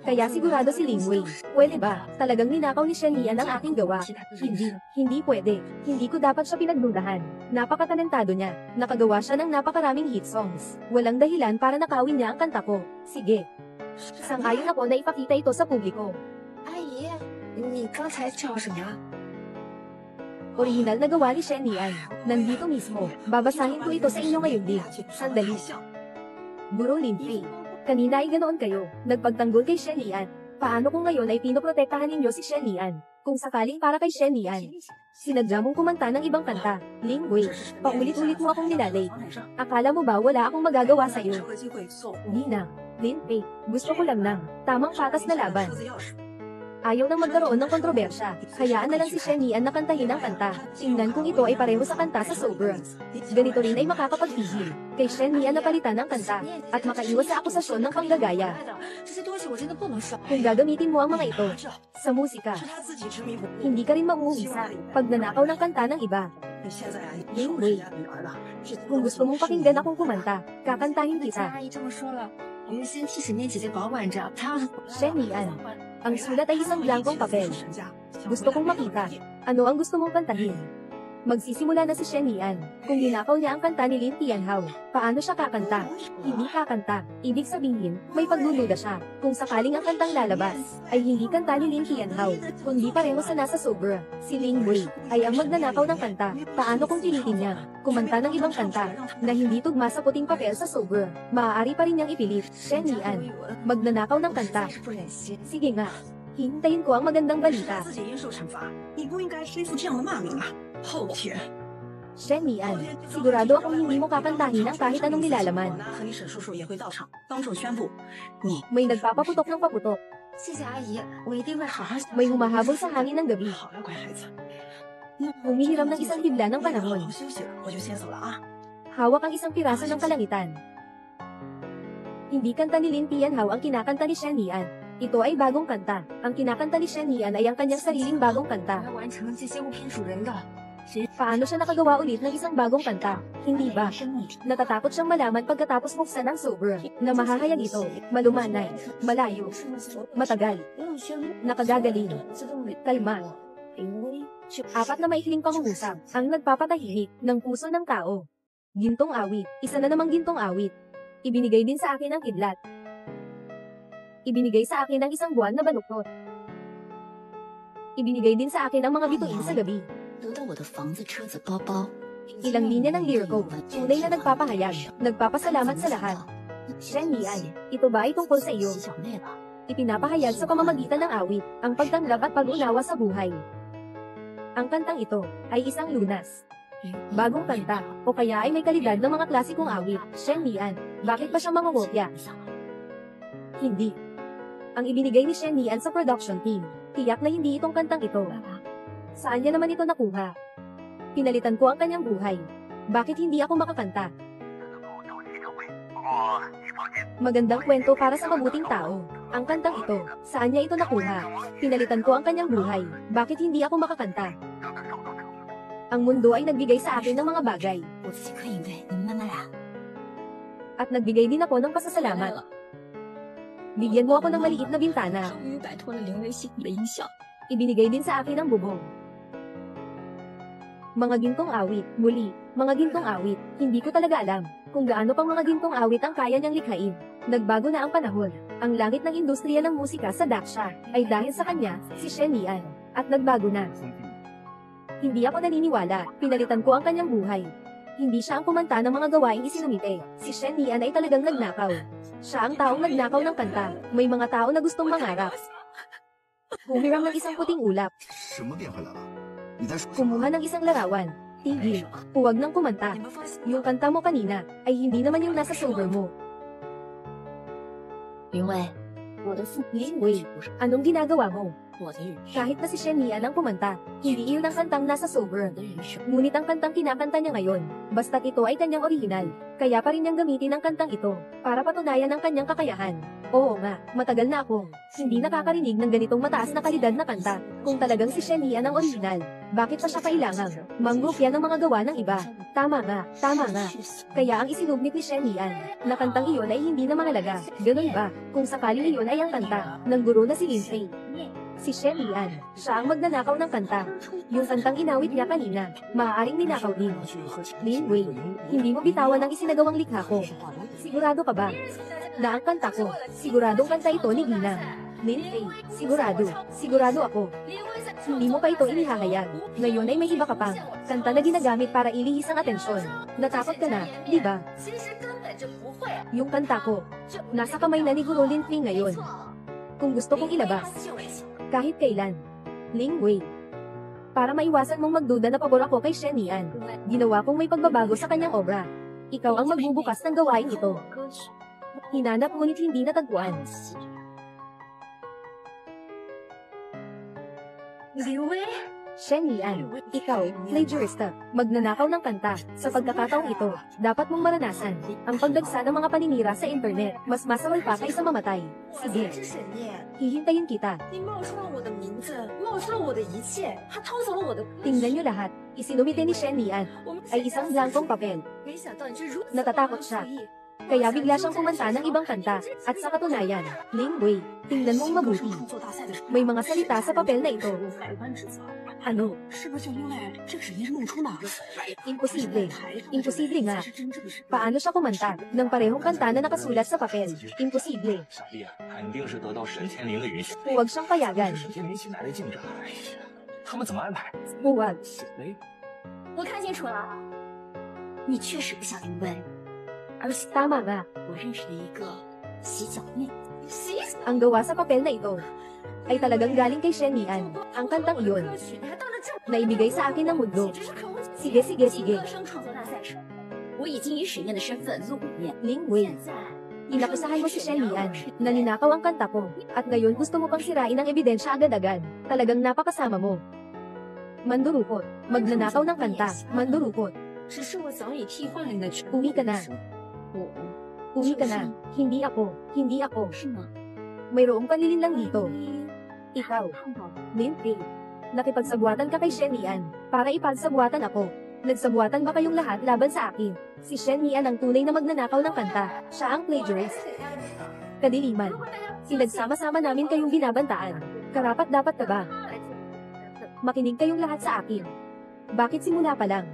Kaya sigurado si Ling Wei. Pwede ba? Talagang ninakaw ni Shen Lian ang aking gawa? Hindi pwede. Hindi ko dapat siya pinagdudahan. Napakatalentado niya. Nakagawa siya ng napakaraming hit songs. Walang dahilan para nakawin niya ang kanta ko. Sige. Sang-ayon ako na ipakita ito sa publiko. 阿姨，你刚才叫什么？ Original na gawa ni Shen Lian. Nandito mismo. Babasahin ko ito sa inyo ngayon din. Sandali. Guro Lin Fei, kanina ay ganoon kayo. Nagpagtanggol kay Shen Lian. Paano kung ngayon ay pinoprotektahan ninyo si Shen Lian? Kung sakaling para kay Shen Lian, sinadya mong kumanta ng ibang kanta. Ling Wei, paulit-ulit mo akong nilalay. Akala mo ba wala akong magagawa sa iyo? Di na. Lin Fei, gusto ko lang ng tamang patas na laban. Ayaw nang magkaroon ng kontrobersya. Hayaan na lang si Shen Yan na kantahin ang kanta. Tingnan kung ito ay pareho sa kanta sa sobra. Ganito rin ay makakapagpigil kay Shen Yan na palitan ng kanta at makaiwas sa akusasyon ng panggagaya. Kung gagamitin mo ang mga ito sa musika, hindi ka rin mauuwi sa pagnanakaw ng kanta ng iba. Ling Wei, kung gusto mong pakinggan akong kumanta, kakantahin kita. Shen Yan, ang sulat ay isang blankong papel. Gusto kong makita. Ano ang gusto mong kantahin? Magsisimula na si Shen Yan. Kung ninakaw niya ang kanta ni Lin Tianhao, paano siya kakanta? Hindi kakanta. Ibig sabihin, may pagluluda siya. Kung sakaling ang kantang lalabas, ay hindi kanta ni Lin Tianhao, kundi pareho sa nasa sobra. Si Ling Wei ay ang magnanakaw ng kanta. Paano kung pilitin niya kumanta ng ibang kanta na hindi tugma sa puting papel sa sobra? Maaari pa rin niyang ipilit. Shen Yan, magnanakaw ng kanta. Sige nga. Hintayin ko ang magandang balita. Shen Yan, sigurado akong hindi mo kakantahin ang kahit anong nilalaman. May nagpapaputok ng paputok. May humahabol sa hangin ng gabi. Humihiram ng isang hibla ng panahon. Hawak ang isang piraso ng kalangitan. Hindi kanta ni Lin Tianhao ang kinakanta ni Shen Yan. Ito ay bagong kanta. Ang kinakanta ni Shen Yan ay ang kanyang sariling bagong kanta. Paano siya nakagawa ulit ng isang bagong kanta? Hindi ba? Natatakot siyang malaman pagkatapos buksan ang sobra na mahahayag ito, malumanay, malayo, matagal, nakagagaling, kalma. Apat na maikling pangungusap ang nagpapatahimik ng puso ng tao. Gintong awit, isa na namang gintong awit. Ibinigay din sa akin ang kidlat. Ibinigay sa akin ang isang buwan na baluktot. Ibinigay din sa akin ang mga bituin sa gabi. Ilang linya ng lyrico, tunay na nagpapahayag, nagpapasalamat sa lahat. Shen Yan, ito ba ay tungkol sa iyo? Ipinapahayag sa pamamagitan ng awit, ang pagtanggap at pag-unawa sa buhay. Ang kantang ito ay isang lunas. Bagong kanta, o kaya ay may kalidad ng mga klasikong awit. Shen Yan, bakit ba siya mangungopya? Hindi. Ang ibinigay ni Shen Yan sa production team, tiyak na hindi itong kantang ito. Saan niya naman ito nakuha? Pinalitan ko ang kanyang buhay. Bakit hindi ako makakanta? Magandang kwento para sa mabuting tao. Ang kantang ito, saan niya ito nakuha? Pinalitan ko ang kanyang buhay. Bakit hindi ako makakanta? Ang mundo ay nagbigay sa akin ng mga bagay. At nagbigay din ako ng pasasalamat. Bigyan mo ako ng maliit na bintana. Ibinigay din sa akin ang bubong. Mga gintong awit, muli, mga gintong awit, hindi ko talaga alam kung gaano pang mga gintong awit ang kaya niyang likhain. Nagbago na ang panahon. Ang langit ng industriya ng musika sa Daksha ay dahil sa kanya, si Shen Yan, at nagbago na. Hindi ako naniniwala, pinalitan ko ang kanyang buhay. Hindi siya ang kumanta ng mga gawaing isinumite. Si Shen Yan ay talagang nagnakaw. Siya ang taong nagnakaw ng kanta. May mga tao na gustong mangarap. Humiram ng isang puting ulap. Kumuha ng isang larawan. Tigil. Huwag nang kumanta. Yung kanta mo kanina ay hindi naman yung nasa sober mo. Ling Wei, anong ginagawa mo? Kahit na si Shen Yan ang kumanta, hindi iyon ang kantang nasa sober. Ngunit ang kantang kinakanta niya ngayon, basta't ito ay kanyang original, kaya pa rin niyang gamitin ang kantang ito, para patunayan ang kanyang kakayahan. Oo nga, matagal na ako, hindi nakakarinig ng ganitong mataas na kalidad na kanta. Kung talagang si Shen Yan ang original, bakit pa siya kailangang manggupya ng mga gawa ng iba? Tama nga, tama nga. Kaya ang isinubmit ni Shen Yan, na kantang iyon ay hindi na mahalaga. Ganun ba, kung sakaling iyon ay ang kanta ng guro na si Lin Fei? Si Shen Yan, siya ang magnanakaw ng kanta. Yung kantang inawit niya kanina, maaaring ninakaw din. Lin Wei, hindi mo bitawan ang isinagawang likha ko. Sigurado ka ba? Na ang kanta ko, siguradong kanta ito ni Ginang. Lin Fei, sigurado ako. Hindi mo pa ito inihahayag. Ngayon ay may iba ka pang kanta na ginagamit para ilihis ang atensyon. Natakot ka na, di ba? Yung kanta ko, nasa kamay na ni Guru Lin Fei ngayon. Kung gusto kong ilabas, kahit kailan. Ling Wei. Para maiwasan mong magduda na pabor ako kay Shen Yan, ginawa kong may pagbabago sa kanyang obra. Ikaw ang magbubukas ng gawain ito. Hinanap ngunit hindi natagpuan. 林薇， Shen Lian, ikaw, plagiarista, magnanakaw ng kanta. Sa pagkakataong ito, dapat mong maranasan ang pagdagsa ng mga paninira sa internet. Mas masaway pa kaysa mamatay. 我 Sige, 才是沈念， hihintayin kita. 你冒充了我的名字，冒出了我的一切，还偷走了我的故事。 Tingnan niyo lahat, isinumite ni Shen Lian 我们 ay isang blankong papel. 没想到你是如此 Natatakot siya. Kaya bigla siyang kumanta ng ibang kanta. At sa katunayan, Ling Wei, tingnan mong mabuti. 创作大赛的时候， May mga salita sa papel na ito. 我百般指责， Ano? 是不是就因为这个沈念是孟初呢？ Imposible. Imposible nga. 才是真正的沈念。 Paano siya kumanta ng parehong kanta na nakasulat sa papel? Imposible. 小丽肯定是得到沈天林的允许。 Huwag siyang payagan. 沈天林新来的竞争，哎呀，他们怎么安排？ Huwag. 哎，我看清楚了，你确实不像林薇，而且 Tama nga. 我认识的一个洗脚妹， Ang gawa sa papel na ito ay talagang galing kay Shen Lian. Ang kantang iyon 歌曲你还当着这么 na ibigay sa akin ng mundo. 真是可恶！ Sige, sige, sige. 歌声创作大赛时，我已经以沈念的身份露过面。 Ling Wei, 现在 inakusahan mo si Shen Lian na ninakaw ang kanta ko. At ngayon gusto mo pang sirain ang ebidensya agad-agad. Talagang napakasama mo. Mandurukot. Magnanakaw ng kanta. Mandurukot. 只是我早已替换了你的全 Uwi ka na. 我 Uwi ka na. Hindi ako. Hindi ako. 是吗？ Mayroong panlilinlang dito. Ikaw, Lin Wei. Nakipagsabwatan ka kay Shen Lian para ipagsabwatan ako. Nagsabwatan ba kayong lahat laban sa akin? Si Shen Lian ang tunay na magnanakaw ng kanta. Siya ang plagiarist. Kadiliman. Sinagsama-sama namin kayong binabantaan. Karapat-dapat ka ba? Makinig kayong lahat sa akin. Bakit simula pa lang?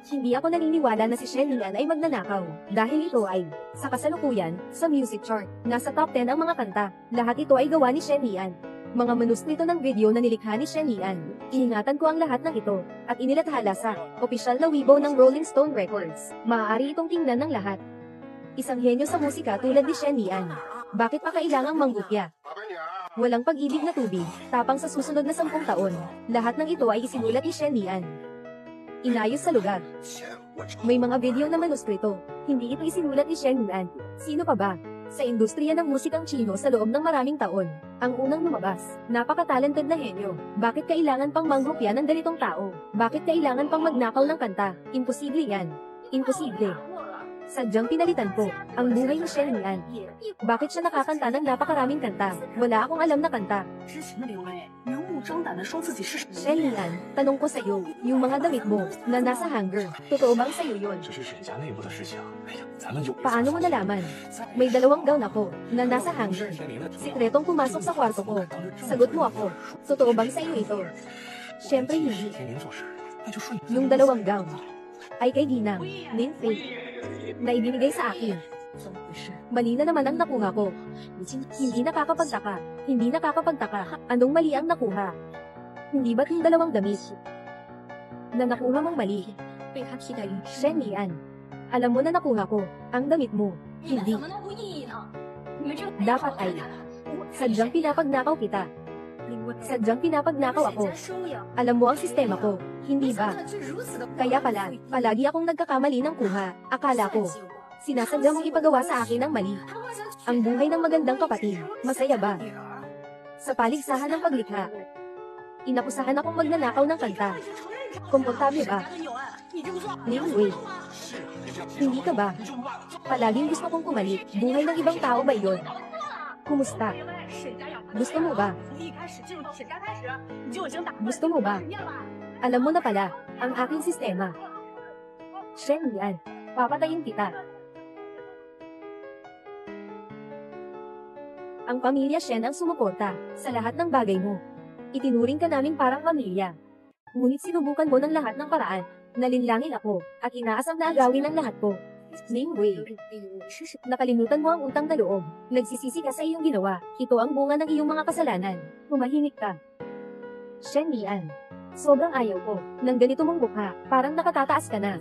Hindi ako naniniwala na si Shen Lian ay magnanakaw. Dahil ito ay, sa kasalukuyan, sa music chart, nasa top 10 ang mga kanta. Lahat ito ay gawa ni Shen Lian. Mga manuskrito ng video na nilikha ni Shen Lian. Iningatan ko ang lahat ng ito, at inilathala sa opisyal na Weibo ng Rolling Stone Records. Maaari itong tingnan ng lahat. Isang henyo sa musika tulad ni Shen Lian. Bakit pa kailangang manggupya? Walang pag-ibig na tubig, tapang sa susunod na 10 taon. Lahat ng ito ay isinulat ni Shen Lian. Inayos sa lugar. May mga video na manuskrito. Hindi ito isinulat ni Shen Lian. Sino pa ba? Sa industriya ng musikang Chino sa loob ng maraming taon. Ang unang lumabas. Napaka-talented na henyo. Bakit kailangan pang manggupya ng ganitong tao? Bakit kailangan pang magnakaw ng kanta? Imposible yan. Imposible. Sadyang pinalitan ko ang buhay ni Shen Lian. Bakit siya nakakanta ng napakaraming kanta? Wala akong alam na kanta. 之前的林薇明目张胆的说自己是沈 Shen Lian, tanong ko sa'yo, yung mga damit mo na nasa hanger, totoo bang sa'yo yun? 这是沈家内部的事情。哎呀，咱们就 Paano mo nalaman? May 2 gown ako na nasa hanger. Sikretong pumasok sa kwarto ko. Sagot mo ako, totoo bang sa'yo ito? Siyempre hindi. 天林做事，那就顺着。 Yung 2 gown ay kay Ginang, Lin Fei, na ibinigay sa akin. 怎么回事？ Mali na naman ang nakuha ko. 已经 Hindi nakakapagtaka. Hindi nakakapagtaka. Anong mali ang nakuha? Hindi ba't yung 2 damit na nakuha mong mali? 被他替代于 Shen Lian, alam mo na nakuha ko ang damit mo. 你们 Hindi. 怎么能无意义呢？你们这个 Dapat ay, sadyang pinapagnakaw kita. Sadyang pinapagnakaw ako. 沈家收养， Alam mo ang sistema ko, hindi 没想 ba? 到却如此的 Kaya pala, palagi akong nagkakamali ng kuha. Akala ko, sinasadya mong ipagawa sa akin ang mali. Ang buhay ng magandang kapatid, masaya ba? Sa paligsahan ng paglikha, inakusahan akong magnanakaw ng kanta. Komportable ba? Ling Wei, hindi ka ba? Palaging gusto kong kumalik. Buhay ng ibang tao ba yun? Kumusta? Gusto mo ba? Gusto mo ba? Alam mo na pala, ang aking sistema. Shen Lian, papatayin kita. Ang pamilya Shen ang sumuporta sa lahat ng bagay mo. Itinuring ka namin parang pamilya. Ngunit sinubukan mo ng lahat ng paraan. Nalinlangin ako, at inaasam na agawin ang lahat ko. Ling Wei, nakalimutan mo ang utang na loob. Nagsisisi ka sa iyong ginawa. Ito ang bunga ng iyong mga kasalanan. Tumahimik ka. Shen Lian, sobrang ayaw ko ng ganito mong mukha, parang nakatataas ka na.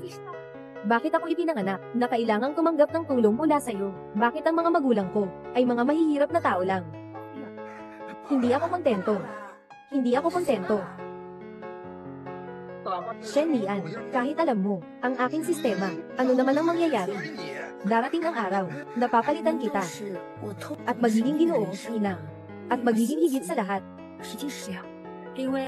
Bakit ako ipinanganak na kailangang tumanggap ng tulong mula sa'yo? Bakit ang mga magulang ko ay mga mahihirap na tao lang? Hindi ako kontento. Hindi ako kontento. Shen Lian, kahit alam mo, ang aking sistema, ano naman ang mangyayari? Darating ang araw, napapalitan kita. At magiging ginoo, inang. At magiging higit sa lahat. 林薇，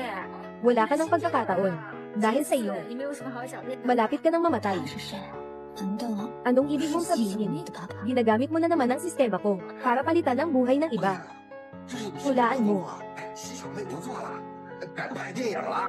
Wala ka ng pagkakataon. Dahil sa iyo, 你没有什么好狡辩的。 malapit ka ng mamatay. 他是谁？难道 Anong ibig mong 是sabihin? 你的爸爸？ Ginagamit mo na naman ang sistema ko para palitan ang buhay ng iba. Hulaan mo. 洗手会不做了，该拍电影了。